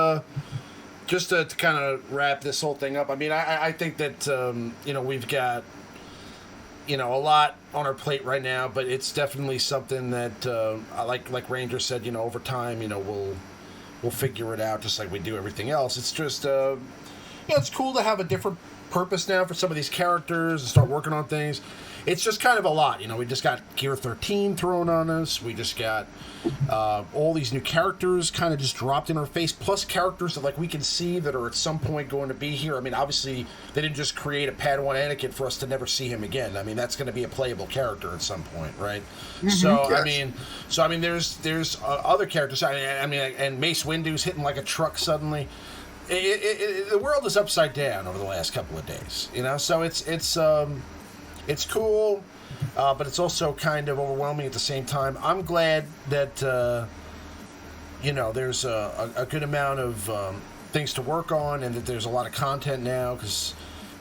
Just to kind of wrap this whole thing up, I mean, I think that, we've got, a lot on our plate right now, but it's definitely something that, like Ranger said, over time, we'll figure it out just like we do everything else. It's just, it's cool to have a different purpose now for some of these characters and start working on things. It's just kind of a lot, we just got Gear 13 thrown on us. We just got all these new characters kind of just dropped in our face, plus characters that we can see that are at some point going to be here. I mean, obviously they didn't just create a Padawan Anakin for us to never see him again. I mean, that's going to be a playable character at some point, right? So yes. I mean there's other characters. I mean, and Mace Windu's hitting like a truck suddenly. The world is upside down over the last couple of days, so it's cool, but it's also kind of overwhelming at the same time. I'm glad that, there's a good amount of things to work on, and that there's a lot of content now, because,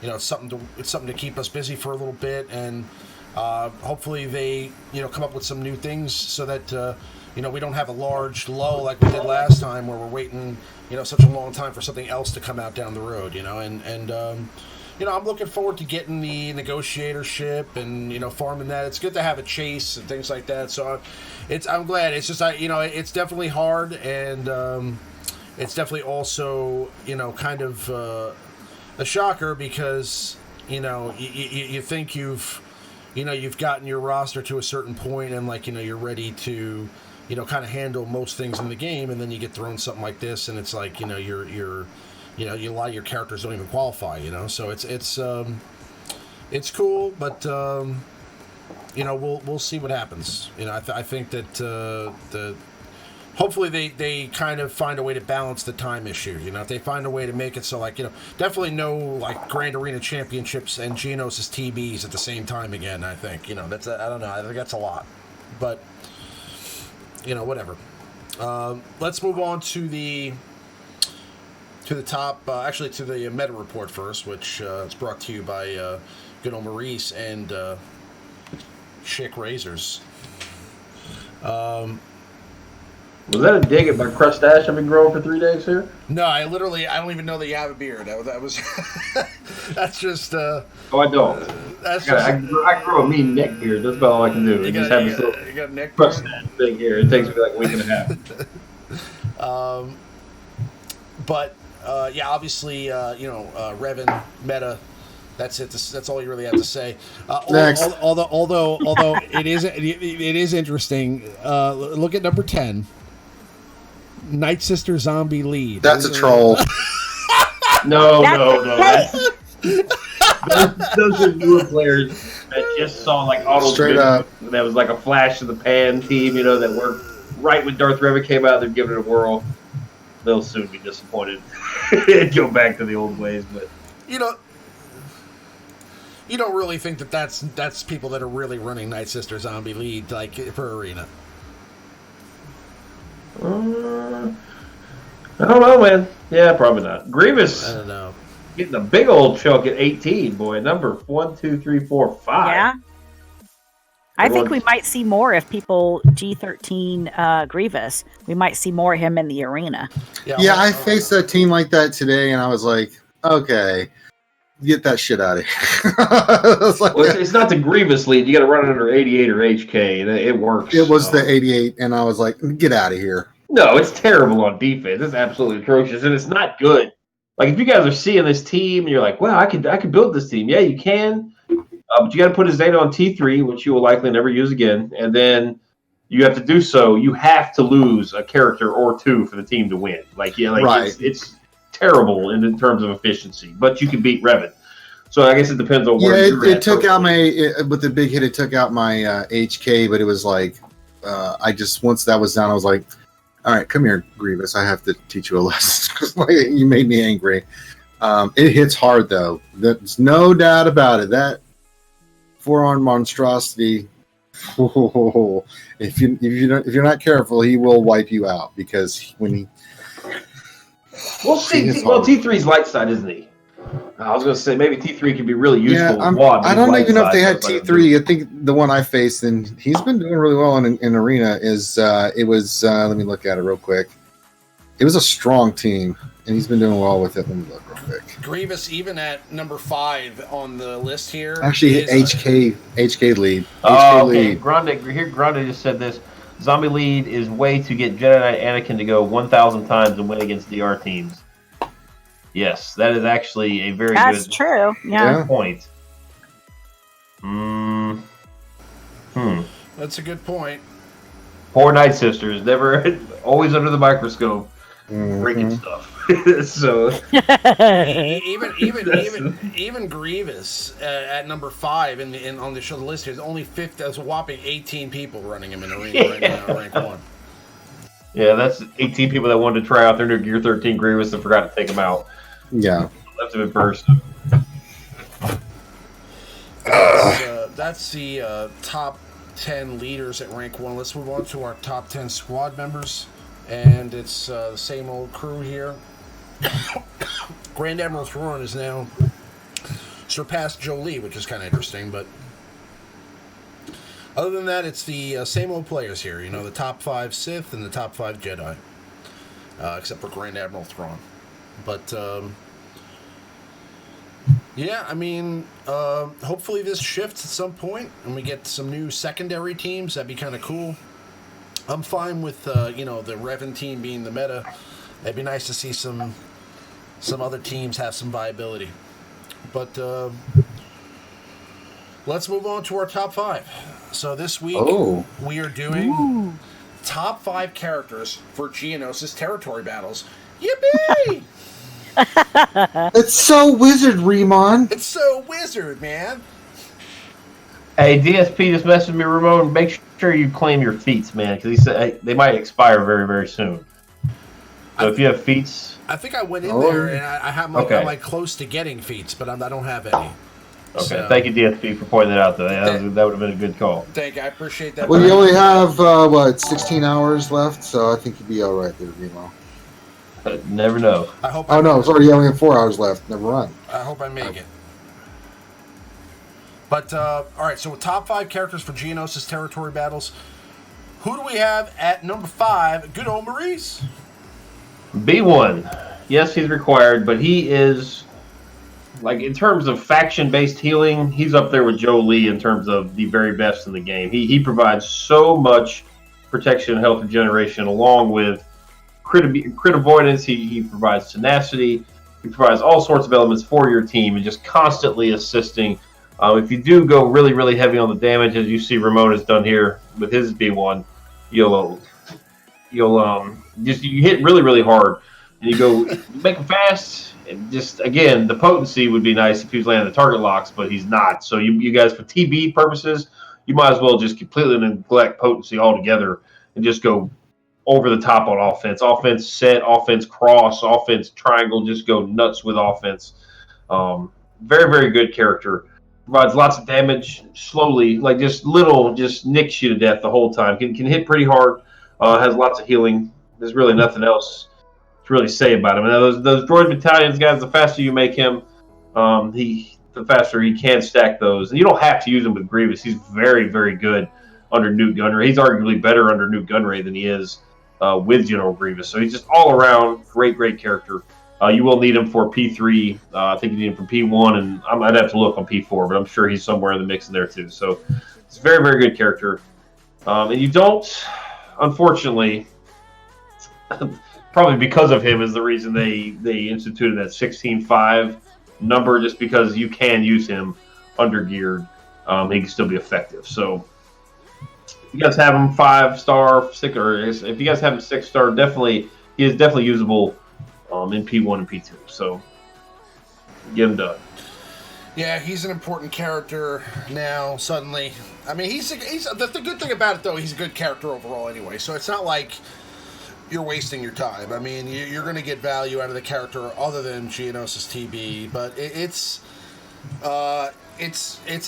it's something to keep us busy for a little bit, and hopefully they, come up with some new things so that, we don't have a large lull like we did last time where we're waiting, such a long time for something else to come out down the road, and I'm looking forward to getting the negotiator ship and, farming that. It's good to have a chase and things like that. So I'm glad. It's just, it's definitely hard, and it's definitely also, kind of a shocker because, you think you've gotten your roster to a certain point and you're ready to, kind of handle most things in the game, and then you get thrown something like this, and it's like, you're a lot of your characters don't even qualify, so it's cool, but we'll see what happens. I think that hopefully they kind of find a way to balance the time issue. If they find a way to make it so definitely no Grand Arena Championships and Geonosis TBs at the same time again. I think that's I don't know. I think that's a lot, but whatever. Let's move on to the top. Actually, to the meta report first, which is brought to you by good old Maurice and Chick Razors. Was that a dig at my crustache I've been growing for 3 days here? No, I don't even know that you have a beard. That was that's just. Oh, I don't. I grow a mean neck beard. That's about all I can do. You just got, have you this got, little you got a neck crustache thing here. It takes me like a week and a half. But yeah, obviously, Revan meta. That's it. That's all you really have to say. Next. Although it is interesting. Look at number 10. Night Sister Zombie Lead. That's a troll. No. Those are newer players that just saw like auto straight up. That was like a flash of the pan team, that worked right when Darth Revan came out. They're giving it a whirl. They'll soon be disappointed and go back to the old ways. But you don't really think that's people that are really running Night Sister Zombie Lead like for Arena. I don't know, man. Yeah, probably not. Grievous. I don't know. Getting a big old chunk at 18, boy. Number 1, 2, 3, 4, 5. Yeah. I think we might see more if people G13 Grievous. We might see more of him in the arena. Yeah, I faced a team like that today, and I was like, okay, get that shit out of here. It's not the Grievous lead. You got to run it under 88 or HK, and it works. It was the 88, and I was like, get out of here. No, it's terrible on defense. It's absolutely atrocious, and it's not good. Like, if you guys are seeing this team, and you're like, wow, I could build this team. Yeah, you can. But you got to put his data on T3, which you will likely never use again. And then you have to do so. You have to lose a character or two for the team to win. Right. It's terrible in terms of efficiency. But you can beat Revan. So I guess it depends on where you're at. It took out with the big hit, it took out my HK, but it was like, once that was done, I was like, all right, come here, Grievous. I have to teach you a lesson. You made me angry. It hits hard, though. There's no doubt about it. That 4-armed monstrosity. If you're not careful, he will wipe you out because when he. We'll see. T3's light side, isn't he? I was going to say maybe T3 can be really useful. Yeah, I don't even know if they had T3. I think the one I faced, and he's been doing really well in arena. Let me look at it real quick. It was a strong team, and he's been doing well with it. Let me look real quick. Grievous, even at number 5 on the list here. Actually, HK lead. Oh, okay. Grande just said this. Zombie lead is way to get Jedi Knight Anakin to go 1,000 times and win against DR teams. Yes, that is actually a very That's true. Yeah. point. That's a good point. Poor Night Sisters, always under the microscope, breaking stuff. So even Grievous at number 5 on the show list here is only 50. That's a whopping 18 people running him in arena right now, rank 1. Yeah, that's 18 people that wanted to try out their new Gear 13 Grievous and forgot to take him out. Yeah, left him in person. That's the top 10 leaders at rank 1. Let's move on to our top 10 squad members, and it's the same old crew here. Grand Admiral Thrawn has now surpassed Jolie, which is kind of interesting, but other than that, it's the same old players here. The top 5 Sith and the top 5 Jedi, except for Grand Admiral Thrawn. But yeah, I mean, hopefully this shifts at some point and we get some new secondary teams. That'd be kind of cool. I'm fine with the Revan team being the meta. It'd be nice to see some other teams have some viability. But let's move on to our top 5. So this week we are doing top 5 characters for Geonosis Territory Battles. Yippee! It's so wizard, Remon. It's so wizard, man. Hey, DSP just messaged me, Ramon. Make sure you claim your feats, man, because he said they might expire very, very soon. So if you have feats, I think I went in there and I have I'm like close to getting feats, but I don't have any. Okay, So, thank you, DSP, for pointing that out, though. That would have been a good call. Thank you. I appreciate that. Well, you only have, 16 hours left, so I think you'd be all right there, Remo. Never know. I hope. Oh, no, sorry, you only have 4 hours left. Never mind. I hope I make it. But, all right, so top 5 characters for Geonosis Territory Battles. Who do we have at number 5? Good old Maurice. B1. Yes, he's required, but he is, like, in terms of faction-based healing, he's up there with Joe Lee in terms of the very best in the game. He provides so much protection and health regeneration, along with crit avoidance. He provides tenacity. He provides all sorts of elements for your team and just constantly assisting. If you do go really, really heavy on the damage, as you see Ramon has done here with his B1, you hit really, really hard, and you go make him fast. And just again, the potency would be nice if he was landing the target locks, but he's not. So you guys, for TB purposes, you might as well just completely neglect potency altogether and just go over the top on offense. Offense set, offense cross, offense triangle. Just go nuts with offense. Very, very good character. Provides lots of damage slowly, like just nicks you to death the whole time. Can hit pretty hard. Has lots of healing. There's really nothing else to really say about him. And those droid battalions, guys, the faster you make him, the faster he can stack those. And you don't have to use him with Grievous. He's very, very good under Newt Gunray. He's arguably better under Newt Gunray than he is with General Grievous. So he's just all around great, great character. You will need him for P3. I think you need him for P1, and I'd have to look on P4, but I'm sure he's somewhere in the mix in there too. So it's a very, very good character. And you don't, unfortunately, probably because of him is the reason they instituted that 16.5 number, just because you can use him under geared. He can still be effective. So if you guys have him 5-star, 6, or if you guys have him 6-star, he is definitely usable in P1 and P2. So get him done. Yeah, he's an important character now. Suddenly, I mean, he's the good thing about it though. He's a good character overall, anyway. So it's not like you're wasting your time. I mean, you're going to get value out of the character other than Geonosis TB, but it's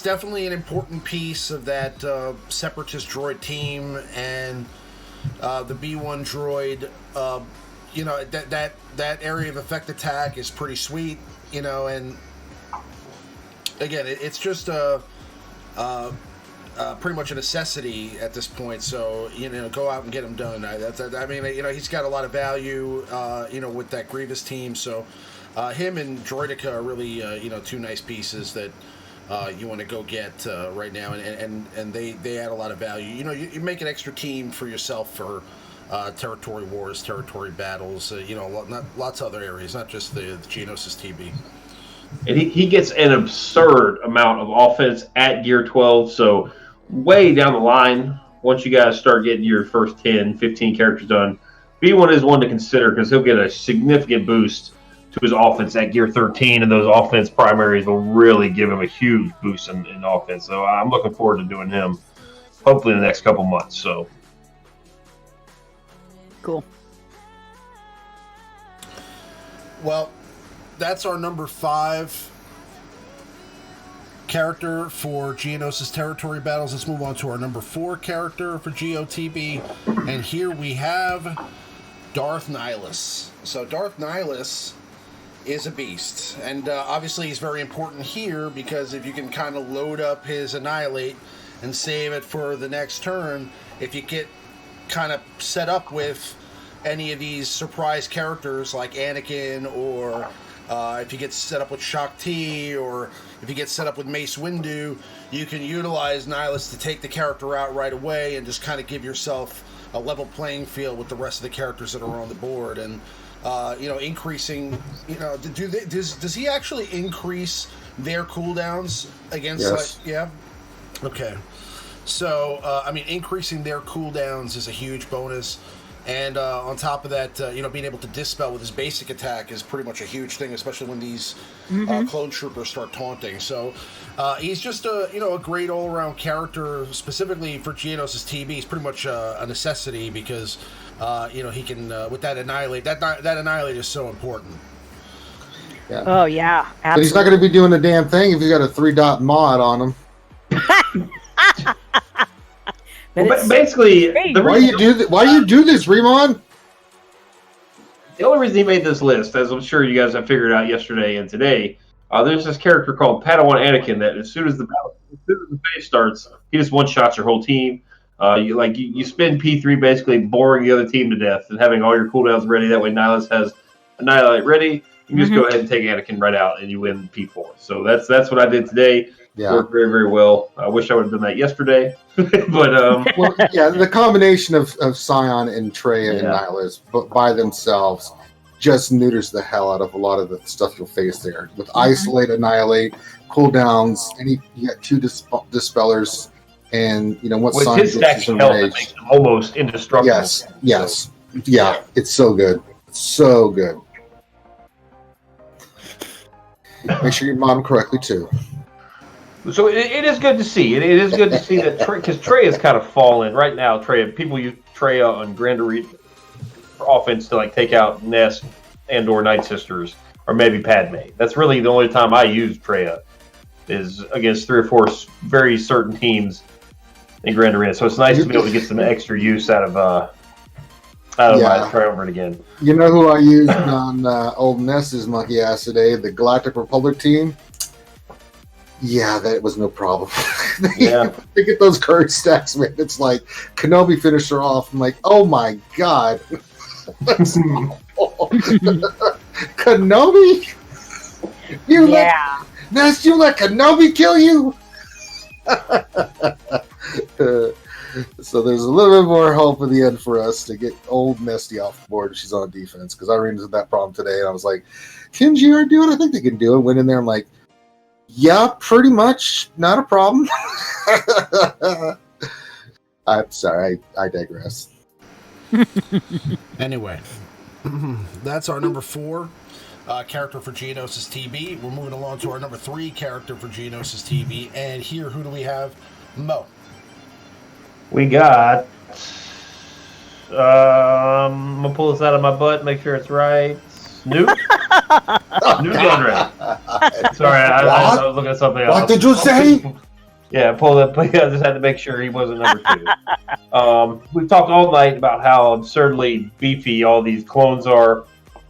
definitely an important piece of that Separatist droid team, and the B1 droid. That area of effect attack is pretty sweet, and again, it's just pretty much a necessity at this point. So go out and get him done. He's got a lot of value, with that Grievous team. So him and Droidica are really, two nice pieces that you want to go get right now, and they add a lot of value. You make an extra team for yourself for territory wars, territory battles, lots of other areas, not just the Geonosis TB. And he gets an absurd amount of offense at Gear 12, so way down the line, once you guys start getting your first 10, 15 characters done, B1 is one to consider because he'll get a significant boost to his offense at Gear 13, and those offense primaries will really give him a huge boost in offense. So I'm looking forward to doing him hopefully in the next couple months. So cool. Well, that's our number 5 character for Geonosis Territory Battles. Let's move on to our number 4 character for GOTB. And here we have Darth Nihilus. So Darth Nihilus is a beast. And obviously he's very important here because if you can kind of load up his Annihilate and save it for the next turn, if you get kind of set up with any of these surprise characters like Anakin, or if you get set up with Shaak Ti, or if you get set up with Mace Windu, you can utilize Nihilus to take the character out right away and just kind of give yourself a level playing field with the rest of the characters that are on the board. And increasing, does he actually increase their cooldowns against? Yes. Yeah. Okay. So increasing their cooldowns is a huge bonus. And on top of that, being able to dispel with his basic attack is pretty much a huge thing, especially when these clone troopers start taunting. So he's just a great all-around character, specifically for Geonosis TB. He's pretty much a necessity because he can with that Annihilate. That Annihilate is so important. Yeah. Oh yeah, But he's not going to be doing a damn thing if he's got a 3-dot mod on him. Well, basically, Why do you do this, Remon? the only reason he made this list, as I'm sure you guys have figured out yesterday and today, there's this character called Padawan Anakin that as soon as the phase starts, he just one-shots your whole team. You spend P3 basically boring the other team to death and having all your cooldowns ready. That way Nihilus has Annihilate ready. You just go ahead and take Anakin right out and you win P4. So that's what I did today. Yeah. Worked very, very well. I wish I would have done that yesterday. But well, yeah, the combination of Scion and Trey and Nihilus by themselves just neuters the hell out of a lot of the stuff you'll face there. With Isolate, Annihilate, cooldowns, you got 2 Dispellers, and once with Scion his stack of health, it makes him almost indestructible. Yes. Yeah, it's so good. So good. Make sure you mod them correctly, too. So it is good to see. It is good to see that because Trey has kind of fallen right now. People use Trey on Grand Arena for offense to take out Nest and/or Night Sisters or maybe Padme. That's really the only time I use Trey is against 3 or 4 very certain teams in Grand Arena. So it's nice to be able to get some extra use out of my triumvirate again. You know who I used on old Nest's monkey ass today? The Galactic Republic team. Yeah, that was no problem. They get those current stacks, man. It's like Kenobi finished her off. I'm like, oh my god. That's Kenobi? You let Kenobi kill you? So there's a little bit more hope in the end for us to get old Nesty off the board if she's on defense, because I ran into that problem today and I was like, can GR do it? I think they can do it. Went in there, I'm like, yeah, pretty much. Not a problem. I'm sorry. I digress. Anyway, that's our number 4 character for Geonosis TB. We're moving along to our number 3 character for Geonosis TB. And here, who do we have? Mo. We got... I'm going to pull this out of my butt, make sure it's right. Snoop? New Gunray. Sorry, I was looking at something else. What did you say? Yeah, pull that. I just had to make sure he wasn't number 2. We've talked all night about how absurdly beefy all these clones are,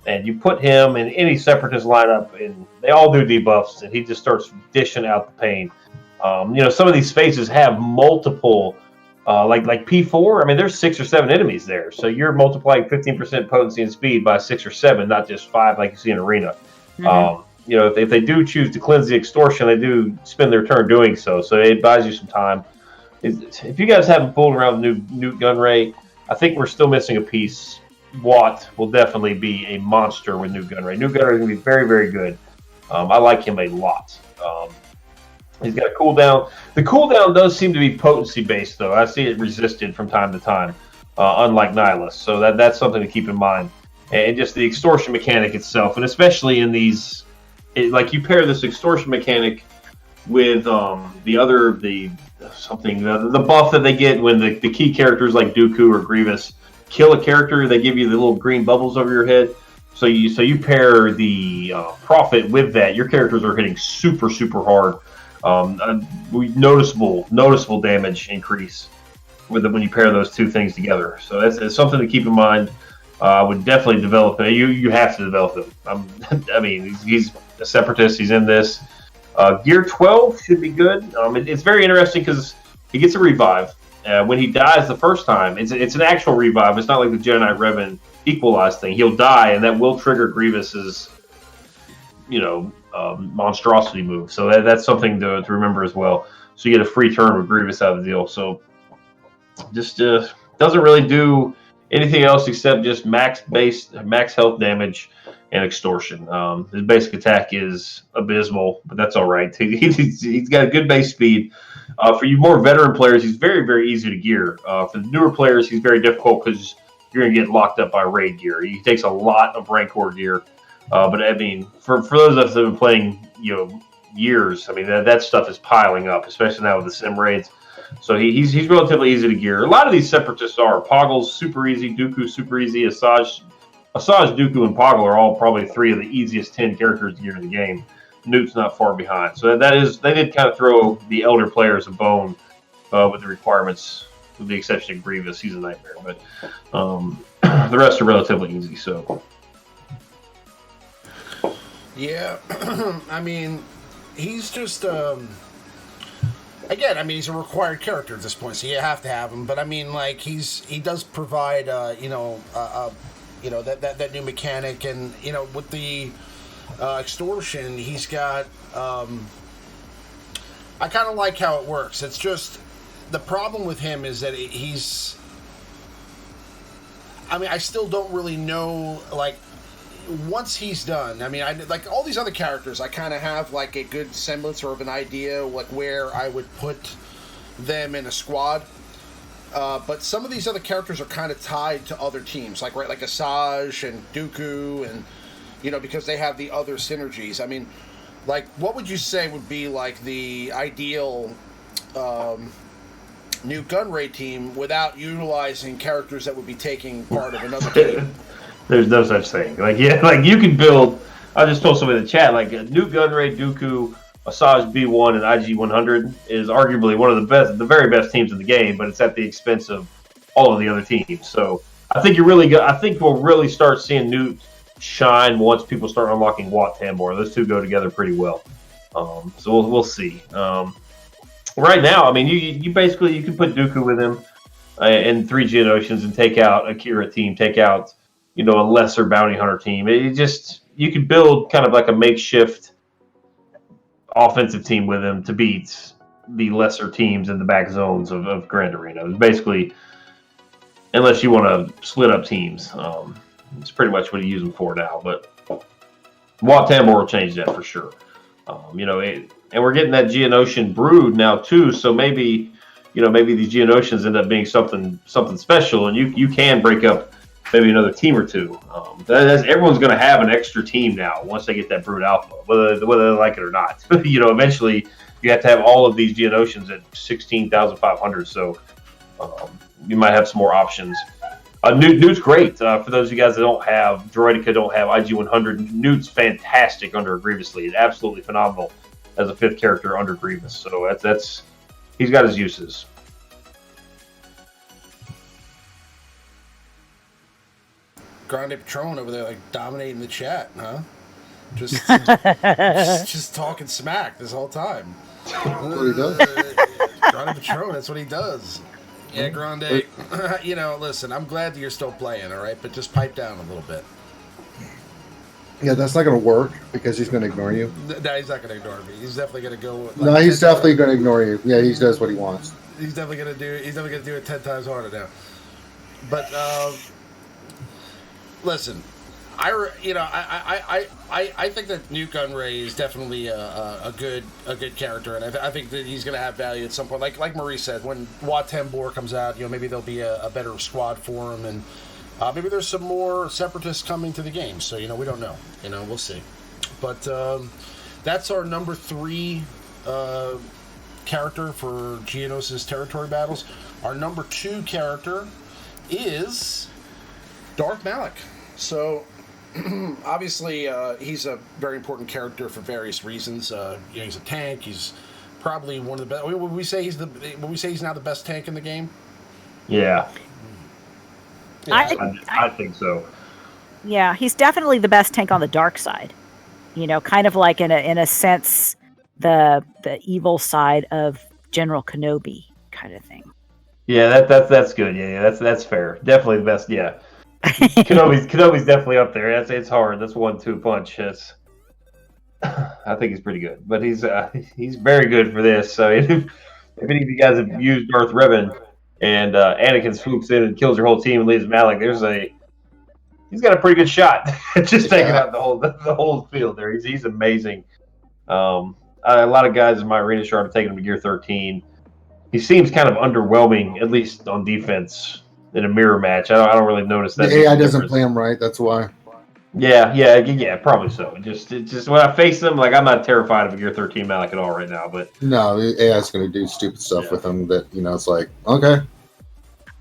and you put him in any Separatist lineup, and they all do debuffs, and he just starts dishing out the pain. Some of these spaces have multiple, like P4. I mean, there's 6 or 7 enemies there, so you're multiplying 15% potency and speed by 6 or 7, not just 5 like you see in Arena. If they do choose to cleanse the extortion, they do spend their turn doing so. So it buys you some time. If you guys haven't fooled around with Newt Gunray, I think we're still missing a piece. Watt will definitely be a monster with Newt Gunray. Newt Gunray is going to be very, very good. I like him a lot. He's got a cooldown. The cooldown does seem to be potency based, though. I see it resisted from time to time, unlike Nihilus. So that's something to keep in mind. And just the extortion mechanic itself, and especially in these, you pair this extortion mechanic with the buff that they get when the key characters like Dooku or Grievous kill a character. They give you the little green bubbles over your head. So you pair the Prophet with that. Your characters are hitting super, super hard. Noticeable damage increase when you pair those two things together. So that's something to keep in mind. I would definitely develop it. You have to develop him. He's a Separatist. He's in this. Gear 12 should be good. It's very interesting because he gets a revive. When he dies the first time, it's an actual revive. It's not like the Jedi Knight Revan Equalize thing. He'll die, and that will trigger Grievous's, monstrosity move. So that's something to remember as well. So you get a free turn with Grievous out of the deal. So just doesn't really do anything else except just max health damage and extortion. His basic attack is abysmal, but that's all right. He's got a good base speed. For you more veteran players, he's very, very easy to gear. For the newer players, he's very difficult because you're going to get locked up by raid gear. He takes a lot of Rancor gear. But for those of us that have been playing, years, that stuff is piling up, especially now with the sim raids. So he's relatively easy to gear. A lot of these Separatists are. Poggle's super easy, Dooku's super easy, Asajj Asajj, Dooku, and Poggle are all probably 3 of the easiest 10 characters to get in the game. Newt's not far behind. So they did kind of throw the elder players a bone with the requirements, with the exception of Grievous. He's a nightmare, but the rest are relatively easy. So yeah, I mean, he's just again. I mean, he's a required character at this point, so you have to have him. But I mean, like he does provide that new mechanic, and with the extortion, he's got. I kind of like how it works. It's just the problem with him is that he's. I mean, I still don't really know. Like, once he's done, I mean, like all these other characters, I kind of have like a good semblance or of an idea like where I would put them in a squad. But some of these other characters are kind of tied to other teams, like Asajj and Dooku, and because they have the other synergies. I mean, like, what would you say would be like the ideal new Gunray team without utilizing characters that would be taking part of another team? There's no such thing. Like you can build. I just told somebody in the chat, like a new Gunray, Dooku, Asajj B1, and IG100 is arguably one of the very best teams in the game, but it's at the expense of all of the other teams. So I think I think we'll really start seeing Newt shine once people start unlocking Wat Tambor. Those two go together pretty well. So we'll see. Right now, I mean, you basically you can put Dooku with him in 3 Geonosians and take out a Kira team, take out a lesser bounty hunter team. You could build kind of like a makeshift offensive team with him to beat the lesser teams in the back zones of Grand Arena. It's basically, unless you want to split up teams, it's pretty much what you use them for now. But Wat Tambor will change that for sure. And we're getting that Geonosian brood now too. So maybe these Geonosians end up being something special, and you can break up maybe another team or two. Everyone's going to have an extra team now once they get that brood alpha, whether they like it or not. Eventually you have to have all of these Geonosians at 16,500. So you might have some more options. Newt's great. For those of you guys that don't have Droideka, don't have IG100, Newt's fantastic under a Grievous lead. Absolutely phenomenal as a 5th character under Grievous. So that's he's got his uses. Grande Patron over there, like, dominating the chat, huh? Just talking smack this whole time. That's what he does. Grande Patron, that's what he does. Yeah, Grande, listen, I'm glad that you're still playing, all right? But just pipe down a little bit. Yeah, that's not going to work because he's going to ignore you. No, he's not going to ignore me. He's definitely going to go. Like, no, he's definitely going to ignore you. Yeah, he does what he wants. He's definitely going to do it 10 times harder now. But listen, I think that Newt Gunray is definitely a good character, and I think that he's going to have value at some point. Like Maurice said, when Wat Tambor comes out, maybe there'll be a better squad for him, and maybe there's some more separatists coming to the game. So we don't know. We'll see. But that's our number 3 character for Geonosis Territory Battles. Our number 2 character is Darth Malak. So, obviously, he's a very important character for various reasons. He's a tank. He's probably one of the best. Would we say he's now the best tank in the game? Yeah. I think so. Yeah, he's definitely the best tank on the dark side. Kind of like in a sense, the evil side of General Kenobi kind of thing. Yeah, that's good. Yeah, that's fair. Definitely the best. Yeah, Kenobi's definitely up there. It's hard. That's 1-2 punch. I think he's pretty good, but he's very good for this. So if any of you guys have used Darth Revan and Anakin swoops in and kills your whole team and leaves Malak, he's got a pretty good shot. Just taking out the whole field there. He's amazing. A lot of guys in my arena shard have taken him to gear 13. He seems kind of underwhelming, at least on defense in a mirror match. I don't really notice that. The AI doesn't play him right. That's why. Yeah, probably so. Just when I face him, like, I'm not terrified of a gear 13 Malak at all right now. But no, the AI's going to do stupid stuff with him that it's like, okay.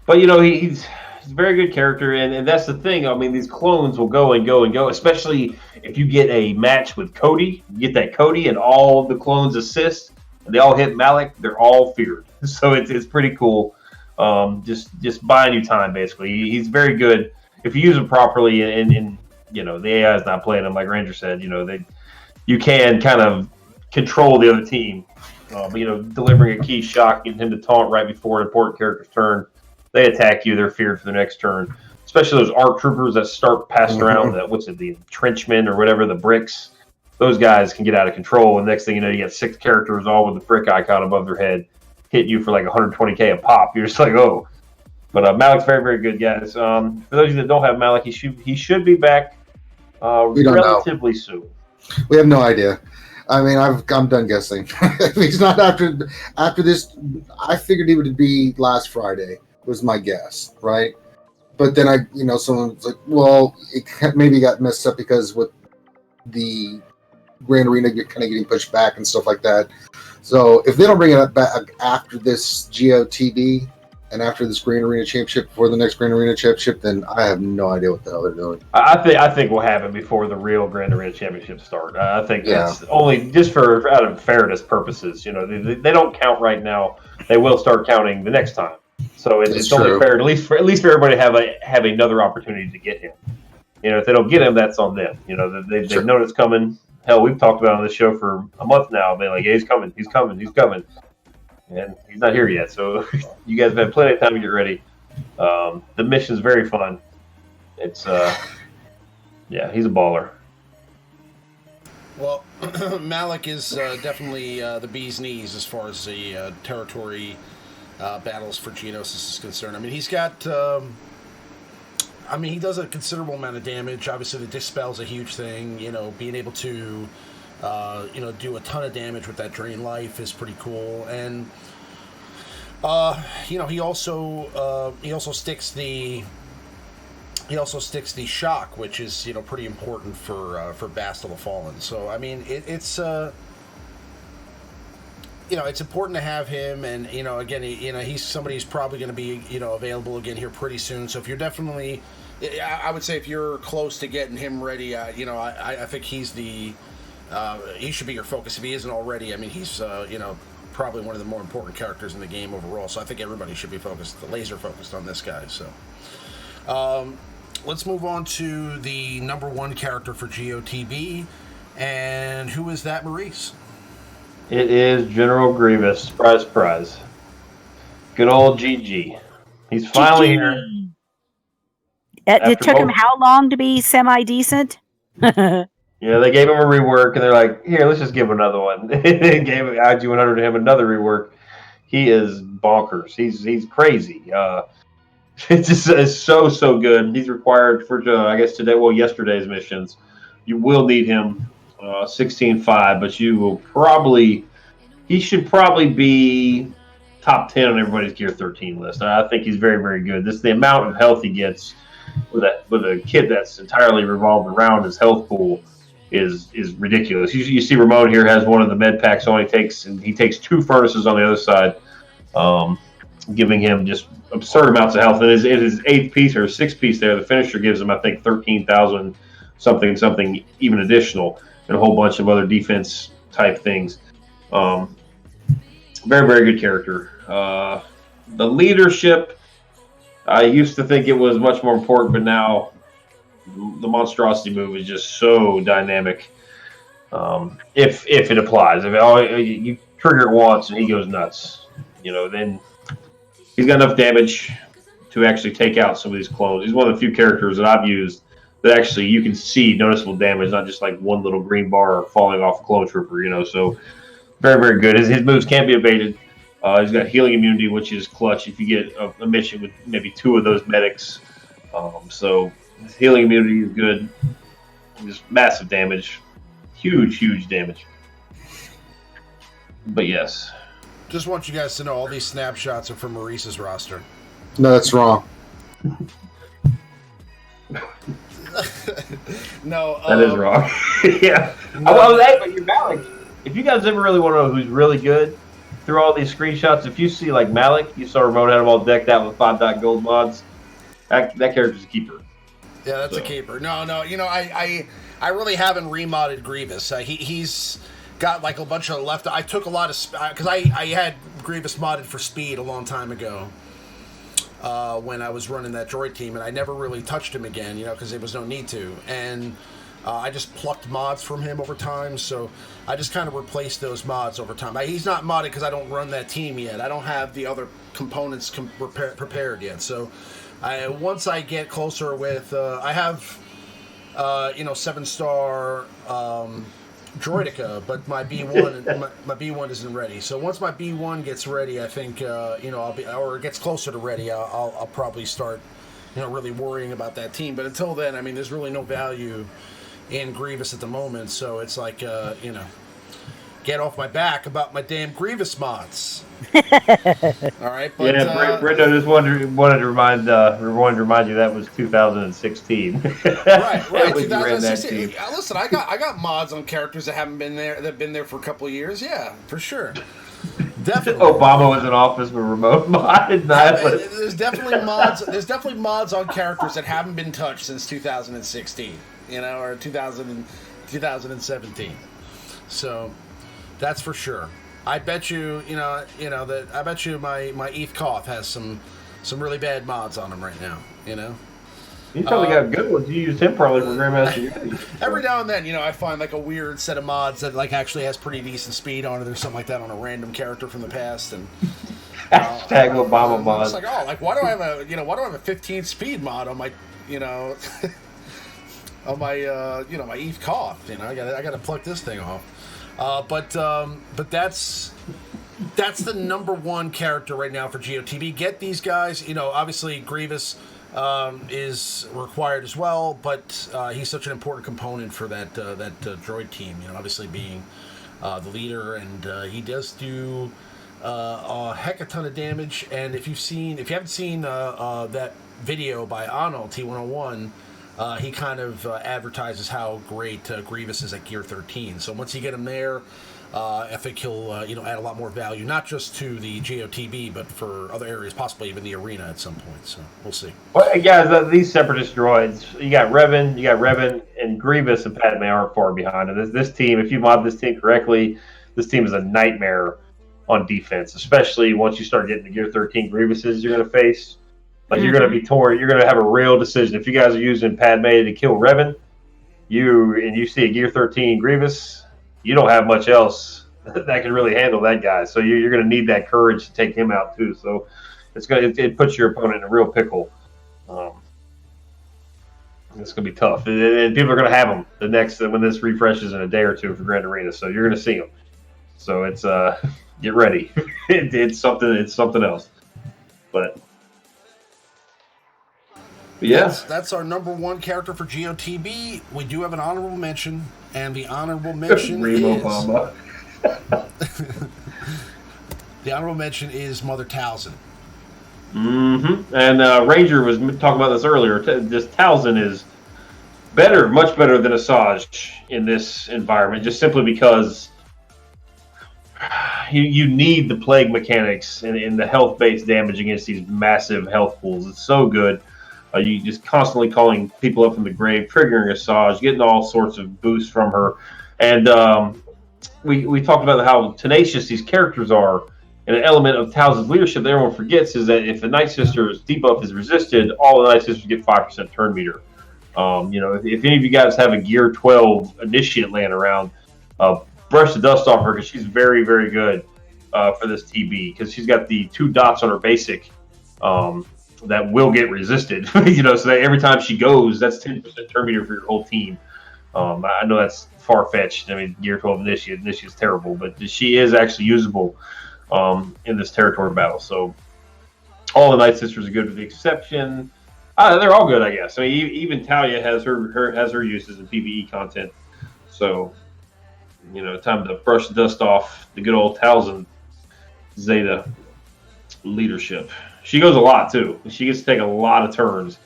But he's He's a very good character, and that's the thing. I mean, these clones will go and go and go, especially if you get a match with Cody. You get that Cody, and all the clones assist, and they all hit Malik. They're all feared, so it's pretty cool. Just buying you time, basically. He's very good if you use him properly, and you know the AI is not playing him like Ranger said. You know you can kind of control the other team. But, you know, delivering a key shot, getting him to taunt right before an important character's turn. They attack you, they're feared for the next turn. Especially those ARC troopers that start passing around the entrenchment or whatever, the bricks. Those guys can get out of control, and next thing you know, you got 6 characters all with the brick icon above their head, hitting you for like 120k a pop. You're just like, oh. But Malik's very, very good, guys. For those of you that don't have Malik, he should be back relatively soon. We have no idea. I mean, I'm done guessing. If he's not after this, I figured he would be last Friday. Was my guess, right? But then someone's like, well, it maybe got messed up because with the Grand Arena, you're kind of getting pushed back and stuff like that. So if they don't bring it back after this GOTB and after this Grand Arena Championship, before the next Grand Arena Championship, then I have no idea what the hell they're doing. I think we'll have it before the real Grand Arena Championship start. I think that's only just for out of fairness purposes. You know, they don't count right now. They will start counting the next time. So it's only fair, at least for everybody to have another opportunity to get him. You know, if they don't get him, that's on them. You know, they've known it's coming. Hell, we've talked about it on this show for a month now. Being like, yeah, he's coming, and he's not here yet. So you guys have had plenty of time to get ready. The mission's very fun. It's he's a baller. Well, Malik is definitely the bee's knees as far as the territory battles for Geonosis is concerned. I mean, he's got. He does a considerable amount of damage. Obviously, the Dispel's a huge thing. You know, being able to, do a ton of damage with that Drain Life is pretty cool. And, he also sticks the shock, which is pretty important for Bast of the Fallen. So I mean, it's important to have him, and again, he's somebody who's probably going to be available again here pretty soon. So if you're definitely, I would say if you're close to getting him ready, I think he's he should be your focus if he isn't already. I mean, he's probably one of the more important characters in the game overall. So I think everybody should be laser focused on this guy. So let's move on to the number 1 character for GOTB, and who is that, Maurice? It is General Grievous. Surprise, surprise. Good old GG. He's finally here. It took him how long to be semi-decent? Yeah, they gave him a rework, and they're like, here, let's just give him another one. They gave IG-100 to him another rework. He is bonkers. He's crazy. It's so good. He's required for, yesterday's missions. You will need him 16.5, but he should probably be top 10 on everybody's Gear 13 list. I think he's very, very good. The amount of health he gets with a kit that's entirely revolved around his health pool is ridiculous. You see Ramon here has one of the med packs on. He takes 2 furnaces on the other side, giving him just absurd amounts of health. And his 8th piece or 6th piece there, the finisher gives him, I think, 13,000 something even additional, and a whole bunch of other defense type things. Very, very good character. The leadership, I used to think it was much more important, but now the monstrosity move is just so dynamic. If it applies, you trigger it once and he goes nuts, then he's got enough damage to actually take out some of these clones. He's one of the few characters that I've used that actually you can see noticeable damage, not just like one little green bar falling off a clone trooper, so very, very good. His moves can't be evaded. He's got healing immunity, which is clutch if you get a mission with maybe 2 of those medics. So his healing immunity is good. Just massive damage. Huge damage. But yes. Just want you guys to know all these snapshots are from Maurice's roster. No, that's wrong. No, that is wrong. Yeah. No. I was but you're Malik. If you guys ever really want to know who's really good, through all these screenshots, if you see like Malik, you saw Ramon had him all decked out with 5 gold mods. That character's a keeper. Yeah, that's a keeper. No, I really haven't remodded Grievous. He's got like a bunch of left. I took a lot of because I had Grievous modded for speed a long time ago when I was running that droid team, and I never really touched him again, because there was no need to. And I just plucked mods from him over time, so I just kind of replaced those mods over time. He's not modded because I don't run that team yet. I don't have the other components prepared yet. So once I get closer with, I have, 7-star Droidica, but my B1 my B1 isn't ready. So once my B1 gets ready, I think I'll be, or it gets closer to ready, I'll probably start really worrying about that team. But until then, I mean, there's really no value in Grievous at the moment, so it's like get off my back about my damn Grievous mods. All right, but Brendo just wanted to remind you that was 2016. right. 2016. Listen, I got mods on characters that haven't been there, that've been there for a couple of years. Yeah, for sure. Definitely. Obama was in office with remote modded. There's definitely mods. There's definitely mods on characters that haven't been touched since 2016. Or 2017. So that's for sure. I bet you, that I bet you my ETH Koth has some really bad mods on him right now. He's probably got good ones. You used him probably for Grandmaster Yeti. Every now and then, I find like a weird set of mods that like actually has pretty decent speed on it or something like that on a random character from the past, and hashtag Obama mod. It's like, why do I have a 15 speed mod on my on my my ETH Koth? I got to pluck this thing off. But that's the number one character right now for GOTB. Get these guys. Obviously Grievous is required as well, but he's such an important component for that droid team. Obviously being the leader, and he does do a heck of a ton of damage. And if you haven't seen that video by Ano T101. He kind of advertises how great Grievous is at Gear 13. So once you get him there, I think he'll add a lot more value, not just to the GOTB, but for other areas, possibly even the arena at some point. So we'll see. Well, guys, these separatist droids, you got Revan, and Grievous and Padme aren't far behind. And this team, if you mod this team correctly, this team is a nightmare on defense, especially once you start getting the Gear 13 Grievouses you're going to face. Like, you're going to be torn. You're going to have a real decision. If you guys are using Padme to kill Revan, you see a Gear 13 Grievous, you don't have much else that can really handle that guy. So you're going to need that courage to take him out too. So it puts your opponent in a real pickle. It's going to be tough, and people are going to have them when this refreshes in a day or two for Grand Arena. So you're going to see them. So it's get ready. It's something else, but. Yeah, that's our number one character for GOTB. We do have an honorable mention, and the honorable mention is Obama. The honorable mention is Mother Talzin. Mm-hmm. And Ranger was talking about this earlier. This Talzin is much better than Asajj in this environment, just simply because you need the plague mechanics and the health-based damage against these massive health pools. It's so good. You just constantly calling people up from the grave, triggering Asajj, getting all sorts of boosts from her. And we talked about how tenacious these characters are. And an element of Talzin's leadership that everyone forgets is that if a Night Sister's debuff is resisted, all the Night Sisters get 5% turn meter. If any of you guys have a Gear 12 Initiate laying around, brush the dust off her, because she's very, very good for this TB, because she's got the 2 dots on her basic that will get resisted. So that every time she goes, that's 10% turn meter for your whole team. I know that's far-fetched. I mean, Gear 12 Initiate is terrible, but she is actually usable in this territory battle. So all the Night Sisters are good with the exception. They're all good, I guess. I mean, even Talia has her uses in PvE content. So, time to brush the dust off the good old Talzin Zeta leadership. She goes a lot too. She gets to take a lot of turns,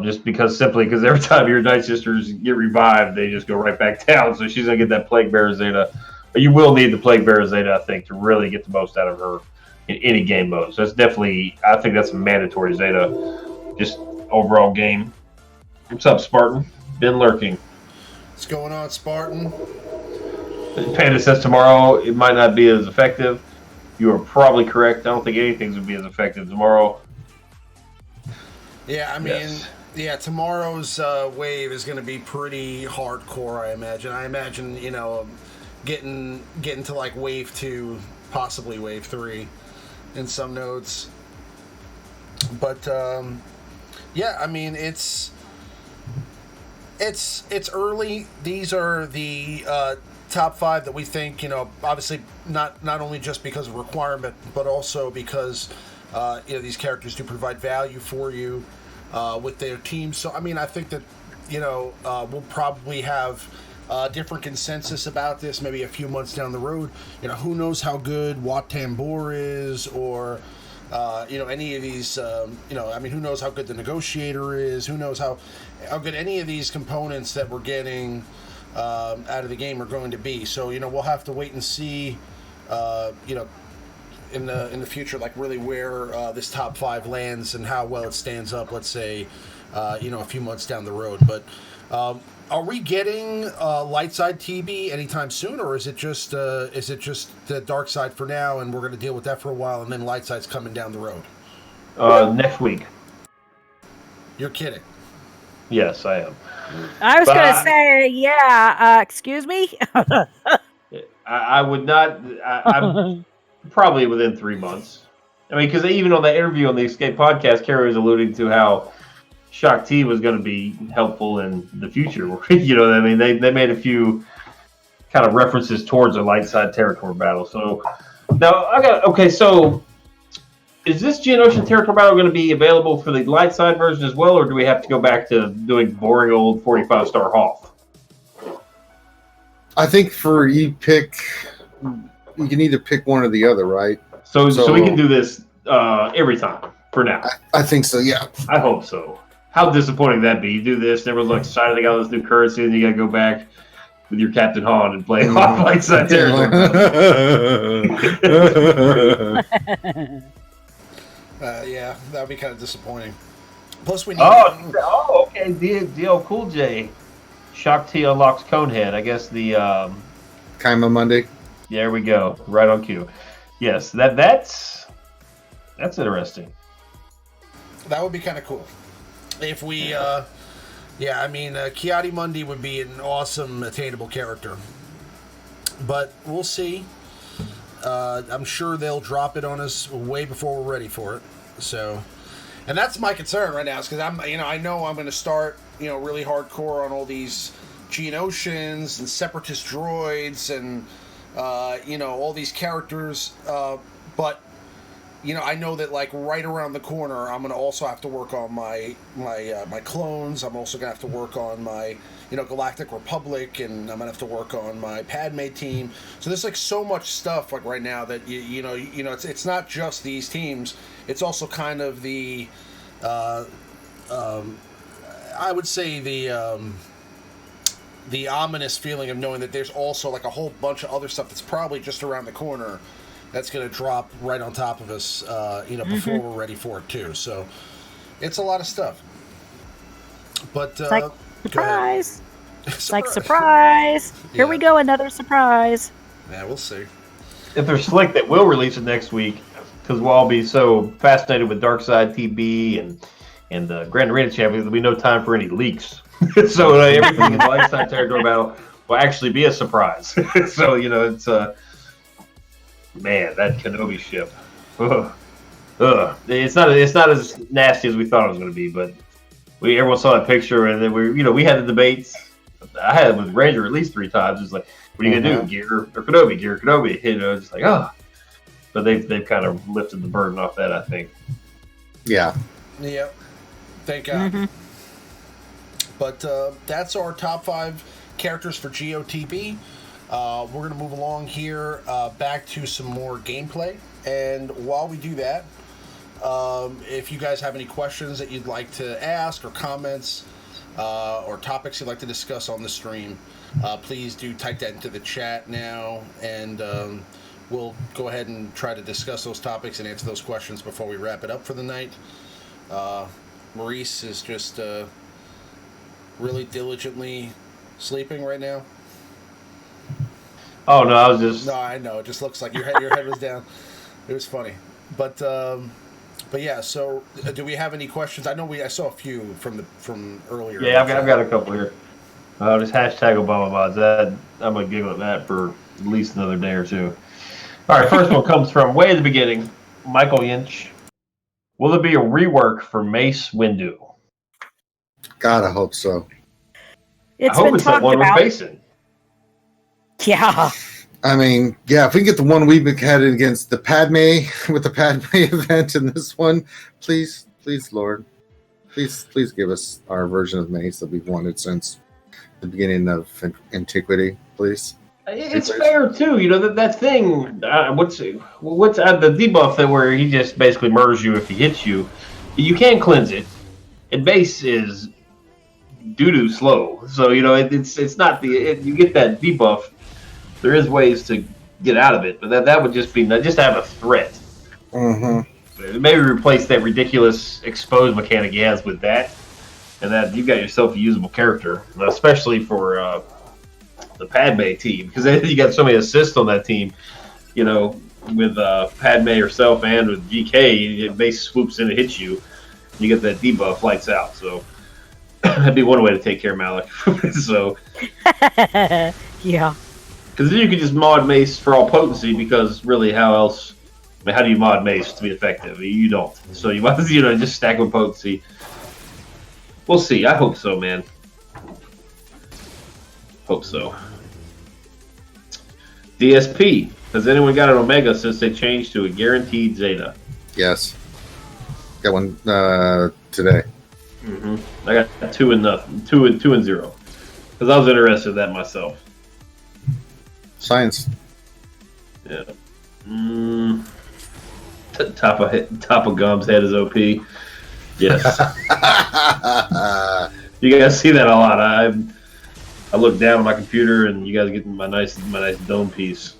just because every time your Night Sisters get revived, they just go right back down. So she's gonna get that Plague Bearer Zeta. But you will need the Plague Bearer Zeta, I think, to really get the most out of her in any game mode. So that's definitely, I think that's a mandatory Zeta. Just overall game. What's up, Spartan? Been lurking. What's going on, Spartan? Panda says tomorrow it might not be as effective. You are probably correct. I don't think anything's going to be as effective tomorrow. Yeah, I mean, Yes. yeah, tomorrow's wave is going to be pretty hardcore, I imagine. I imagine, you know, getting to like wave 2, possibly wave 3 in some nodes. But yeah, I mean, it's early. These are the top 5 that we think, you know, obviously not only just because of requirement, but also because you know, these characters do provide value for you with their teams. So I mean, I think that, you know, we'll probably have different consensus about this maybe a few months down the road. You know, who knows how good Wat Tambor is, or you know, any of these, you know, I mean, who knows how good the Negotiator is, who knows how good any of these components that we're getting out of the game are going to be. So, you know, we'll have to wait and see, you know, in the future, like really where this top 5 lands and how well it stands up, let's say, you know, a few months down the road. But are we getting light side TB anytime soon, or is it just the dark side for now, and we're going to deal with that for a while, and then light side's coming down the road? Next week. You're kidding. Yes, I am. I was going to say, yeah. Excuse me. I would not. I'm probably within 3 months. I mean, because even on that interview on the Escape podcast, Carrie was alluding to how Shock T was going to be helpful in the future. You know what I mean? They made a few kind of references towards a light side territory battle. So now okay. So is this Geonosis Territory Battle going to be available for the light side version as well, or do we have to go back to doing boring old 45-star Hoth? I think for you can either pick one or the other, right? So we can do this every time for now. I think so, yeah. I hope so. How disappointing that be? You do this, and everyone's like excited they got this new currency, and you got to go back with your Captain Han and play Hoth light side territory. Yeah, that would be kind of disappointing. Plus, we need. Okay. DL Cool J. Shock T unlocks Conehead. I guess the. Kaima Monday. There we go. Right on cue. Yes, that's interesting. That would be kind of cool. If we, yeah, I mean, Kiadi Mundi would be an awesome attainable character. But we'll see. I'm sure they'll drop it on us way before we're ready for it. So, and that's my concern right now, is because I know I'm going to start, you know, really hardcore on all these Geonosians and Separatist droids and, you know, all these characters. But, you know, I know that like right around the corner, I'm going to also have to work on my clones. I'm also going to have to work on my, you know, Galactic Republic, and I'm going to have to work on my Padme team. So there's like so much stuff like right now that you know it's not just these teams. It's also kind of the I would say the ominous feeling of knowing that there's also like a whole bunch of other stuff that's probably just around the corner that's going to drop right on top of us, you know, before we're ready for it too. So it's a lot of stuff. But It's like, surprise! It's like, surprise! Here we go, another surprise. Yeah, we'll see. If they're slick, they will release it next week, because we'll all be so fascinated with Darkside TB and the Grand Arena Champions, there'll be no time for any leaks. So everything in the Light Side Territory Battle will actually be a surprise. So, you know, it's man, that Kenobi ship. Ugh. It's not as nasty as we thought it was going to be, but everyone saw that picture, and then we had the debates. I had it with Ranger at least 3 times. It's like, what are you going to do? Gear or Kenobi? Gear or Kenobi? You know, it's like, But they've kind of lifted the burden off that, I think. Yeah. Yep. Thank God. But that's our top 5 characters for GOTB. We're going to move along here back to some more gameplay. And while we do that, if you guys have any questions that you'd like to ask, or comments, or topics you'd like to discuss on the stream, please do type that into the chat now, and we'll go ahead and try to discuss those topics and answer those questions before we wrap it up for the night. Maurice is just really diligently sleeping right now. Oh no, I was just. No, I know. It just looks like your head was down. It was funny, but yeah. So, do we have any questions? I know I saw a few from earlier. Yeah, I've got a couple here. Just hashtag Obama mods. I'm gonna giggle at that for at least another day or two. All right, first one comes from way at the beginning. Michael Yinch. Will there be a rework for Mace Windu? God, I hope so. I hope it's that one we're facing. Yeah. I mean, yeah, if we can get the one we've had against the Padme with the Padme event in this one, please, Lord. Please give us our version of Mace that we've wanted since the beginning of antiquity, please. It's fair too, you know that thing. What's the debuff that where he just basically murders you if he hits you? You can cleanse it, and Mace is doo-doo slow, so you know it's not you get that debuff. There is ways to get out of it, but that would just be just have a threat. Mm-hmm. Maybe replace that ridiculous expose mechanic he has with that, and that you've got yourself a usable character, especially for the Padme team, because you got so many assists on that team. You know, with Padme herself and with GK, Mace swoops in and hits you. You get that debuff, lights out. So that'd be one way to take care of Malik. So yeah. Because then you could just mod Mace for all potency, because really, how else? I mean, how do you mod Mace to be effective? You don't. So you might, just stack with potency. We'll see. I hope so, man. Hope so. DSP. Has anyone got an Omega since they changed to a guaranteed Zeta? Yes. Got one today. Mm-hmm. I got 2 and 0. Because I was interested in that myself. Science. Yeah. Top of Gum's head is OP. Yes. You guys see that a lot. I look down at my computer and you guys get my nice dome piece.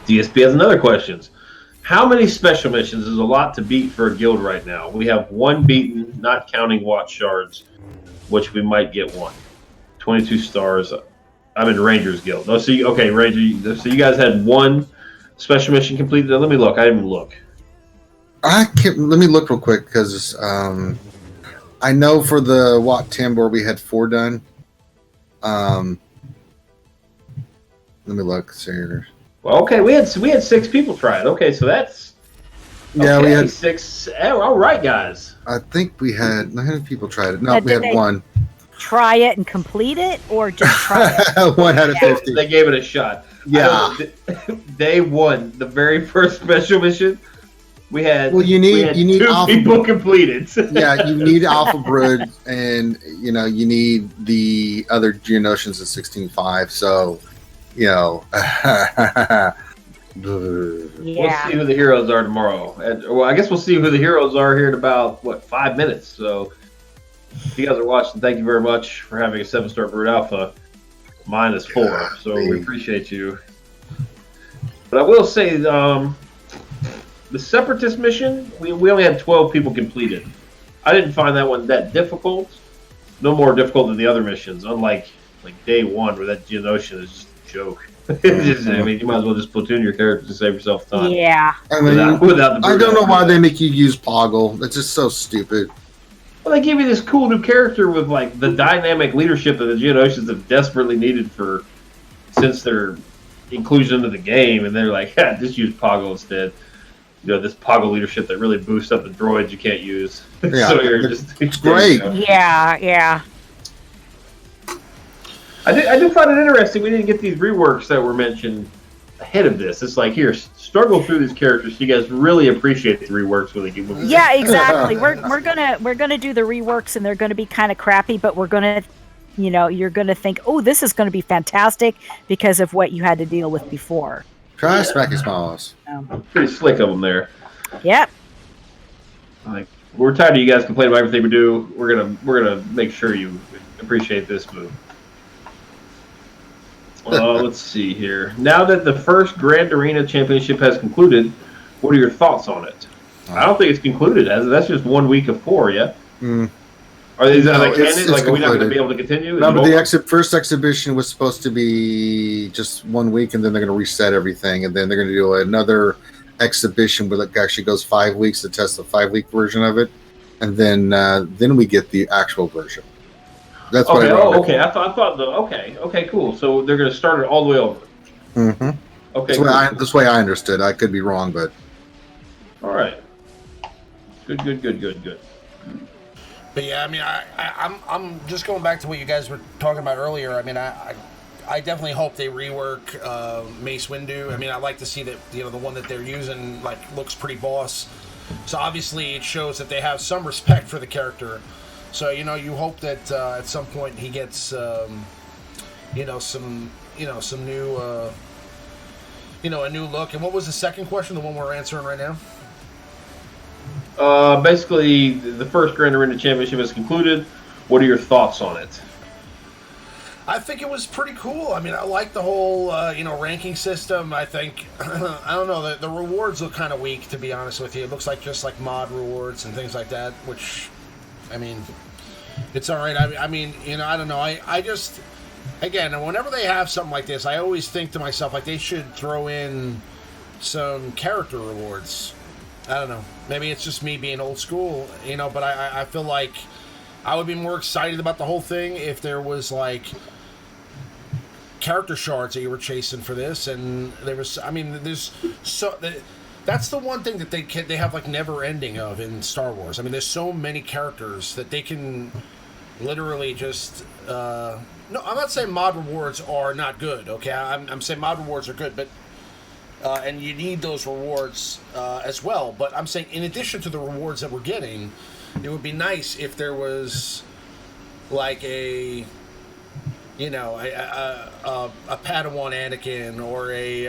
DSP has another question. How many special missions is a lot to beat for a guild right now? We have 1 beaten, not counting watch shards, which we might get 1. 22 stars. I'm in Ranger's guild. Oh, so Ranger. So you guys had 1 special mission completed. Let me look. I didn't even look. Let me look real quick, because I know for the Wat Tambor we had 4 done. Let me look. See here. Well, okay, we had 6 people try it. Okay, so that's we had 6. All right, guys. I think we had 9 people tried it. No, we had 1. Try it and complete it, or just try it? 1 out of 50. They gave it a shot. Yeah. They won the very first special mission. We had you need 2 people completed. Yeah, you need Alpha Brood, and you need the other Geonosis at 16.5. So, Yeah. We'll see who the heroes are tomorrow. Well, I guess we'll see who the heroes are here in about 5 minutes. So, if you guys are watching, thank you very much for having a 7-star Brood Alpha. Mine is 4, so we appreciate you. But I will say, the Separatist mission, we only had 12 people completed. I didn't find that one that difficult. No more difficult than the other missions, unlike day 1 where that Geonosis is just a joke. I mean, you might as well just platoon your character to save yourself time. Yeah. I mean, without the I don't know why they make you use Poggle. It's just so stupid. Well, they give you this cool new character with the dynamic leadership that the Geonosis have desperately needed since their inclusion into the game, and they're like, just use Poggle instead. This Poggle leadership that really boosts up the droids you can't use. Yeah, So it's great. Yeah. I do find it interesting we didn't get these reworks that were mentioned ahead of this. It's like, here, struggle through these characters so you guys really appreciate the reworks when they give them. Yeah, exactly. We're gonna do the reworks, and they're gonna be kind of crappy, but we're gonna, you're gonna think, oh, this is gonna be fantastic because of what you had to deal with before. Try Smacky Smalls. Pretty slick of them there. Yep. We're tired of you guys complaining about everything we do. We're gonna make sure you appreciate this move. Let's see here. Now that the first Grand Arena Championship has concluded, what are your thoughts on it? I don't think it's concluded. That's just 1 week of 4, yeah? Is that No, like it's canon? Like, are we not going to concluded. be able to continue? No, Is it but over? the first exhibition was supposed to be just 1 week, and then they're going to reset everything, and then they're going to do another exhibition where it actually goes 5 weeks to test the 5-week version of it, and then we get the actual version. That's what Okay. I Oh, remember. okay. I thought the okay. Okay. Cool. So they're going to start it all the way over. Mm-hmm. Okay. That's the way I understood. I could be wrong, but All right. Good. But yeah, I mean, I'm just going back to what you guys were talking about earlier. I mean, I definitely hope they rework Mace Windu. I mean, I like to see that, you know, the one that they're using like looks pretty boss. So obviously it shows that they have some respect for the character. So, you know, you hope that at some point he gets you know, some new you know, a new look. And what was the second question, the one we're answering right now? Basically, the first Grand Arena Championship is concluded. What are your thoughts on it? I think it was pretty cool. I mean, I like the whole, you know, ranking system. I think, I don't know, the rewards look kind of weak, to be honest with you. It looks like just like mod rewards and things like that, which, I mean, it's all right. I mean, you know, I don't know. I just, again, whenever they have something like this, I always think to myself, like, they should throw in some character rewards. I don't know. Maybe it's just me being old school, you know, but I feel like I would be more excited about the whole thing if there was, like, character shards that you were chasing for this, and there was, I mean, there's so that's the one thing that they have like never ending of in Star Wars. I mean, there's so many characters that they can literally just no, I'm not saying mod rewards are not good, okay? I'm saying mod rewards are good, but and you need those rewards as well, but I'm saying in addition to the rewards that we're getting, it would be nice if there was like a, you know, a Padawan Anakin, or a,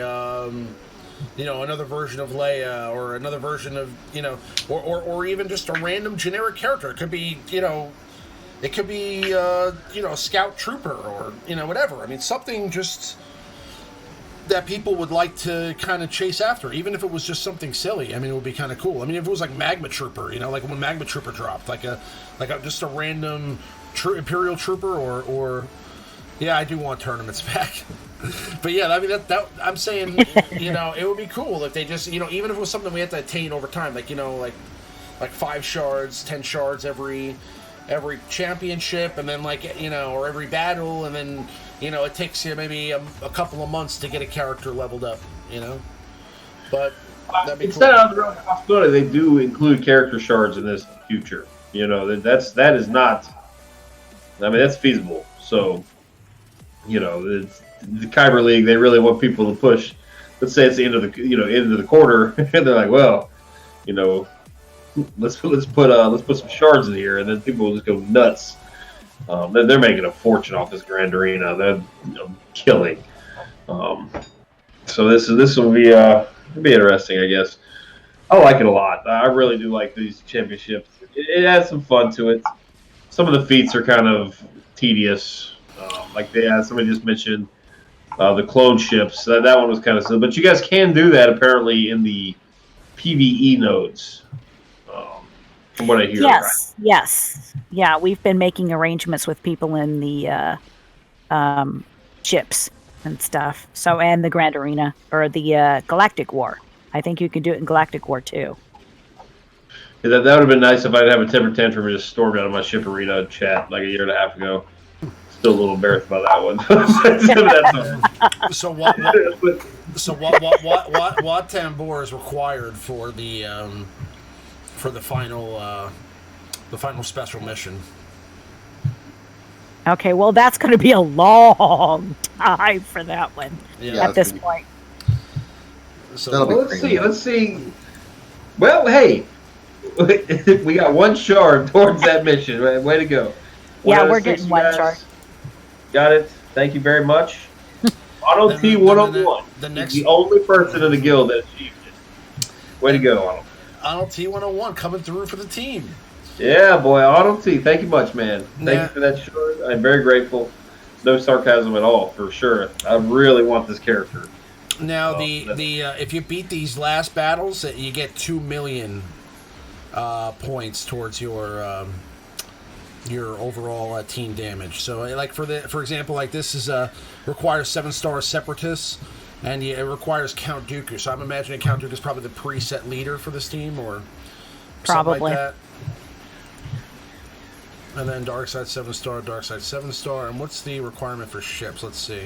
you know, another version of Leia, or another version of, you know, or even just a random generic character. It could be, you know, you know, Scout Trooper, or, you know, whatever. I mean, something just that people would like to kind of chase after, even if it was just something silly. I mean, it would be kind of cool. I mean, if it was like Magma Trooper, you know, like when Magma Trooper dropped, like a just a random Imperial Trooper, or yeah, I do want tournaments back. But yeah, I mean, that I'm saying, you know, it would be cool if they just, you know, even if it was something we had to attain over time, like, you know, like 5 shards, 10 shards every championship, and then, like, you know, or every battle, and then, you know, it takes you maybe a couple of months to get a character leveled up, you know. But that'd be Instead cool. of the possibility, they do include character shards in this future. You know, that is not. I mean, that's feasible. So, you know, it's, the Kyber League, they really want people to push. Let's say it's the end of the quarter, and they're like, well, you know, let's put some shards in here, and then people will just go nuts. They're making a fortune off this Grand Arena. They're, you know, killing. So this will be interesting, I guess. I like it a lot. I really do like these championships. It adds some fun to it. Some of the feats are kind of tedious. Like somebody just mentioned the clone ships. That one was kind of silly. But you guys can do that apparently in the PvE nodes. From what I hear. Yes, right? Yes. Yeah, we've been making arrangements with people in the ships and stuff. So, and the Grand Arena, or the Galactic War. I think you can do it in Galactic War too. Yeah, that would have been nice if I'd have a temper tantrum and just stormed out of my ship arena chat like a year and a half ago. Still a little embarrassed by that one. So what tambour is required for the final special mission? Okay, well, that's going to be a long time for that one at this point. So let's see. Well, hey, we got 1 shard towards that mission. Way to go. Yeah, we're getting 1 shard. Got it. Thank you very much. Auto T101 is the only person in the guild that achieved it. Way to go, Auto. Auto T101 coming through for the team. Yeah, boy, Auto T. Thank you much, man. Thank you for that shard. I'm very grateful. No sarcasm at all, for sure. I really want this character. Now, if you beat these last battles, you get 2 million points towards your your overall team damage. So, like for example, like this is requires 7-star Separatists, and it requires Count Dooku. So I'm imagining Count Dooku is probably the preset leader for this team, or Probably. something like that. And then Dark Side 7-star, Dark Side 7-star. And what's the requirement for ships? Let's see.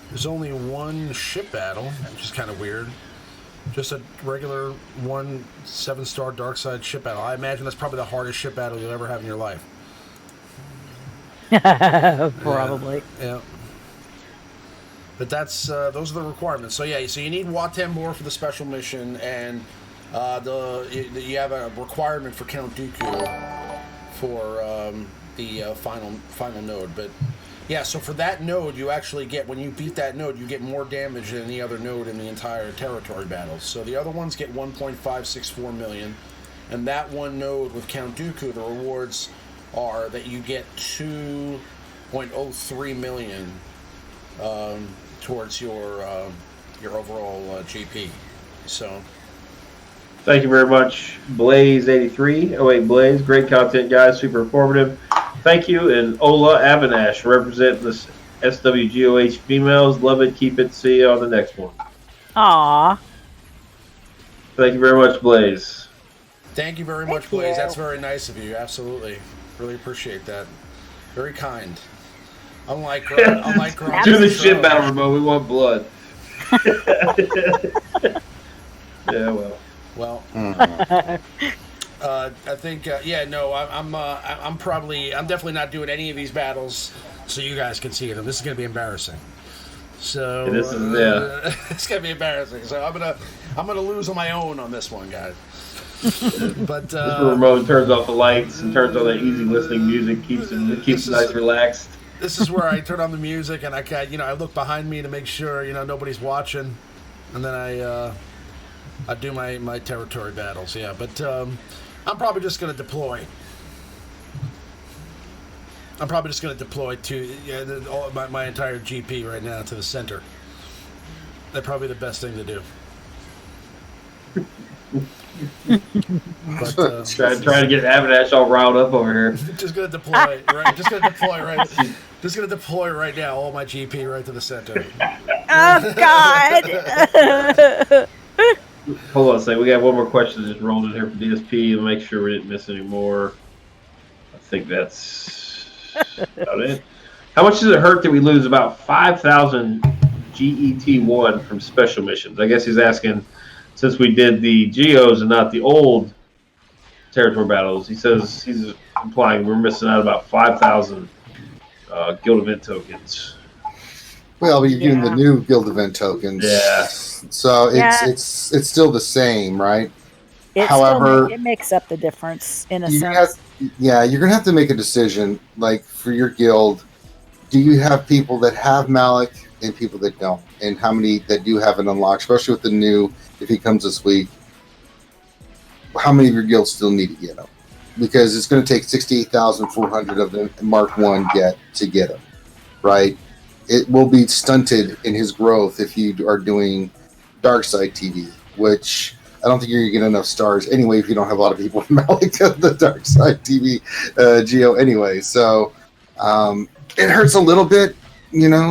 There's only one ship battle, which is kind of weird. Just a regular 1 7-star Dark Side ship battle. I imagine that's probably the hardest ship battle you'll ever have in your life. Probably. Yeah. But that's those are the requirements. So yeah, so you need Watambor for the special mission, and you have a requirement for Count Dooku for the final node. But yeah, so for that node, you actually get, when you beat that node, you get more damage than any other node in the entire territory battles. So the other ones get 1.564 million, and that one node with Count Dooku, the rewards are that you get 2.03 million towards your overall GP. So. Thank you very much, Blaze83. Oh wait, Blaze, great content, guys, super informative. Thank you, and Ola Avinash, representing the SWGOH females. Love it, keep it. See you on the next one. Aw. Thank you very much, Blaze. Thank you very much, Blaze. That's very nice of you. Absolutely, really appreciate that. Very kind. Unlike Do the shit battle remote. We want blood. Yeah, well. Well, I think I'm definitely not doing any of these battles so you guys can see them. This is gonna be embarrassing. So it's gonna be embarrassing. So I'm gonna lose on my own on this one, guys. But the remote turns off the lights and turns on that easy listening music, keeps it nice, relaxed. This is where I turn on the music and I look behind me to make sure nobody's watching, and then I do my territory battles, yeah. But I'm probably just going to deploy. I'm probably just going to deploy my entire GP right now to the center. That's probably the best thing to do. But, trying to get Avinash all riled up over here. Just going to deploy, right? Just going to deploy right. Just going to deploy right now. All my GP right to the center. Oh God. Hold on a second. We got one more question that just rolled in here from DSP to make sure we didn't miss any more. I think that's about it. How much does it hurt that we lose about 5,000 GET1 from special missions? I guess he's asking, since we did the Geos and not the old territory battles, he says he's implying we're missing out about 5,000 guild event tokens. Well, you're getting the new guild event tokens. Yeah. So it's still the same, right? However, it makes up the difference in a sense. You're going to have to make a decision, like for your guild. Do you have people that have Malik and people that don't? And how many that do have an unlock, especially with the new, if he comes this week, how many of your guilds still need to get him? Because it's going to take 68,400 of them Mark 1 to get him, right? It will be stunted in his growth if you are doing Dark Side TV, which I don't think you're going to get enough stars anyway if you don't have a lot of people from Malik the Dark Side TV Geo anyway. So it hurts a little bit,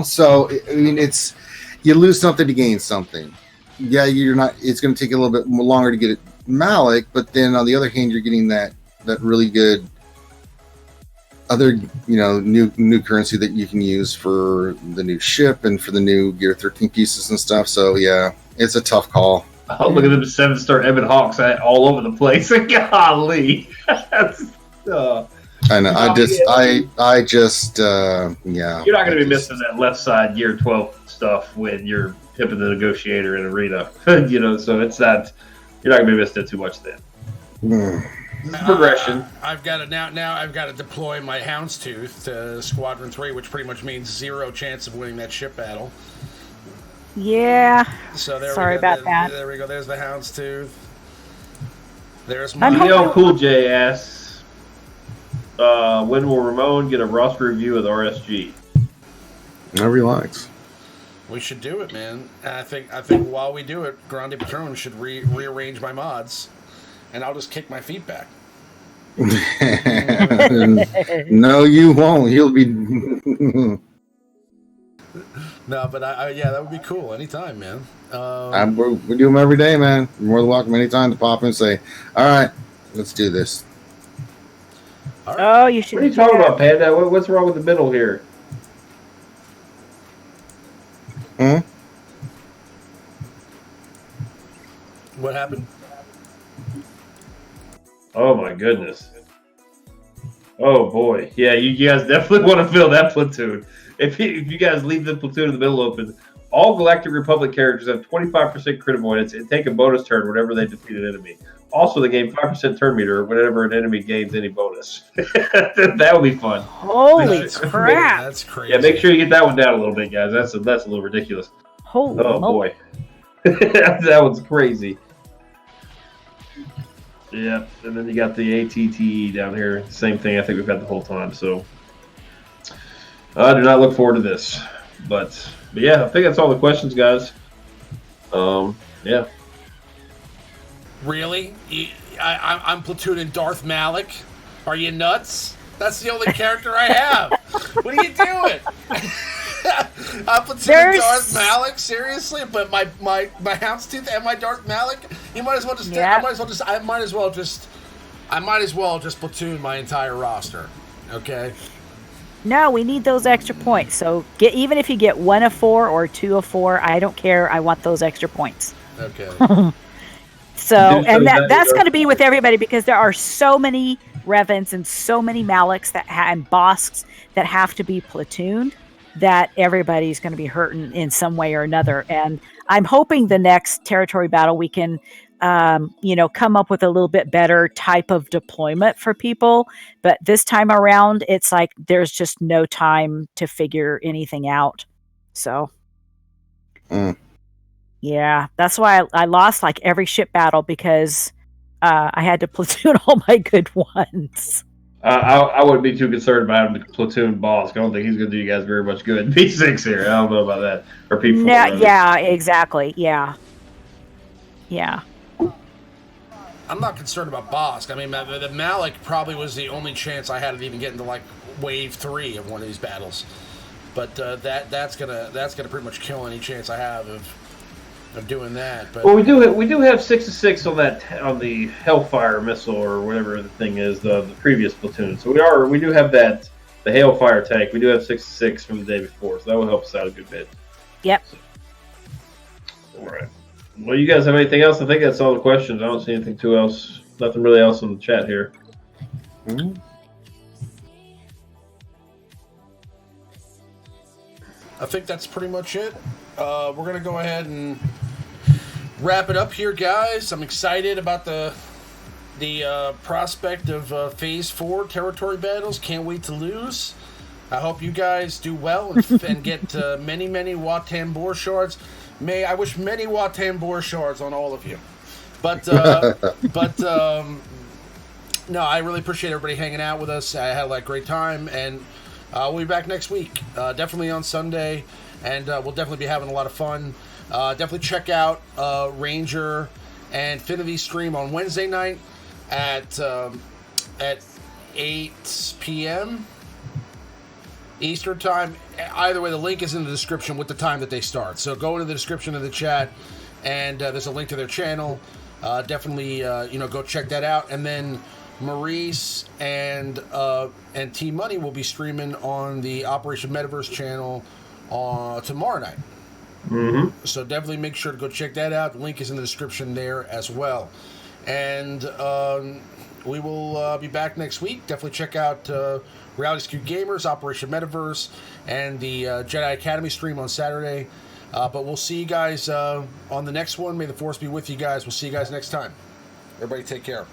So I mean, it's you lose something to gain something. Yeah, you're not. It's going to take a little bit longer to get it Malik, but then on the other hand, you're getting that really good other new currency that you can use for the new ship and for the new Gear 13 pieces and stuff. So yeah, it's a tough call. Oh, look at them 7-star Evan Hawks all over the place. Golly. I know. I just You're not going to be missing that left side Gear 12 stuff when you're pipping the negotiator in arena. So it's not, you're not going to be missing it too much then. Progression. I've got it now. I've got to deploy my Houndstooth to Squadron 3, which pretty much means 0 chance of winning that ship battle. Yeah. So Sorry about that. There we go. There's the Houndstooth. There's my. Cool J asks, when will Ramon get a roster review of the RSG? Whenever he likes. We should do it, man. I think while we do it, Grande Patron should rearrange my mods, and I'll just kick my feet back. No, you won't. He'll be. No, but yeah, that would be cool. Anytime, man. We do them every day, man. You're more than welcome anytime to pop in and say, "All right, let's do this." All right. Oh, you should. What are you talking about, Panda? What's wrong with the middle here? Hmm? What happened? Oh my goodness. Oh boy. Yeah, you guys definitely want to fill that platoon. If you guys leave the platoon in the middle open, all Galactic Republic characters have 25% crit avoidance and take a bonus turn whenever they defeat an enemy. Also, they gain 5% turn meter whenever an enemy gains any bonus. That would be fun. Holy crap! That's crazy. Yeah, make sure you get that one down a little bit, guys. That's a little ridiculous. Holy boy. That one's crazy. Yeah, and then you got the ATTE down here. Same thing I think we've had the whole time. So I do not look forward to this. But yeah, I think that's all the questions, guys. Yeah. Really? I'm platooning Darth Malik. Are you nuts? That's the only character I have. What are you doing? I'm platooning Darth Malik, seriously? But my Houndstooth and my Darth Malik? You might as well just. Yeah. I might as well just platoon my entire roster. Okay. No, we need those extra points. So even if you get 1 of 4 or 2 of 4, I don't care. I want those extra points. Okay. So, and that's going to be with everybody because there are so many Revans and so many Maliks and Bosks that have to be platooned that everybody's going to be hurting in some way or another. And I'm hoping the next territory battle we can, come up with a little bit better type of deployment for people. But this time around, it's like there's just no time to figure anything out. So. Yeah, that's why I lost like every ship battle because I had to platoon all my good ones. I wouldn't be too concerned about having to platoon Boss. I don't think he's going to do you guys very much good. P6 here. I don't know about that. Or P4. Yeah, exactly. Yeah. I'm not concerned about Bosk. I mean, the Malik probably was the only chance I had of even getting to like wave 3 of one of these battles. But that's gonna pretty much kill any chance I have of doing that. But well, we do have 6 on the Hellfire missile or whatever the thing is, the previous platoon. So we do have the Hailfire tank. We do have 6 from the day before, so that will help us out a good bit. Yep. All right. Well, you guys have anything else? I think that's all the questions. I don't see anything nothing really else in the chat here. Mm-hmm. I think that's pretty much it. We're going to go ahead and wrap it up here, guys. I'm excited about the prospect of Phase 4 territory battles. Can't wait to lose. I hope you guys do well and get many, many Watan Bor shards. I wish many Watan Bor shards on all of you. But no, I really appreciate everybody hanging out with us. I had a great time, and we'll be back next week, definitely on Sunday, and we'll definitely be having a lot of fun. Definitely check out Ranger and Finity stream on Wednesday night at 8 p.m. Eastern time. Either way, the link is in the description with the time that they start. So go into the description of the chat, and there's a link to their channel. Definitely, go check that out. And then Maurice and TMoney will be streaming on the Operation Metaverse channel tomorrow night. Mm-hmm. So definitely make sure to go check that out. The link is in the description there as well. And we will be back next week. Definitely check out Reality Skewed Gamers, Operation Metaverse, and the Jedi Academy stream on Saturday. But we'll see you guys on the next one. May the Force be with you guys. We'll see you guys next time. Everybody take care.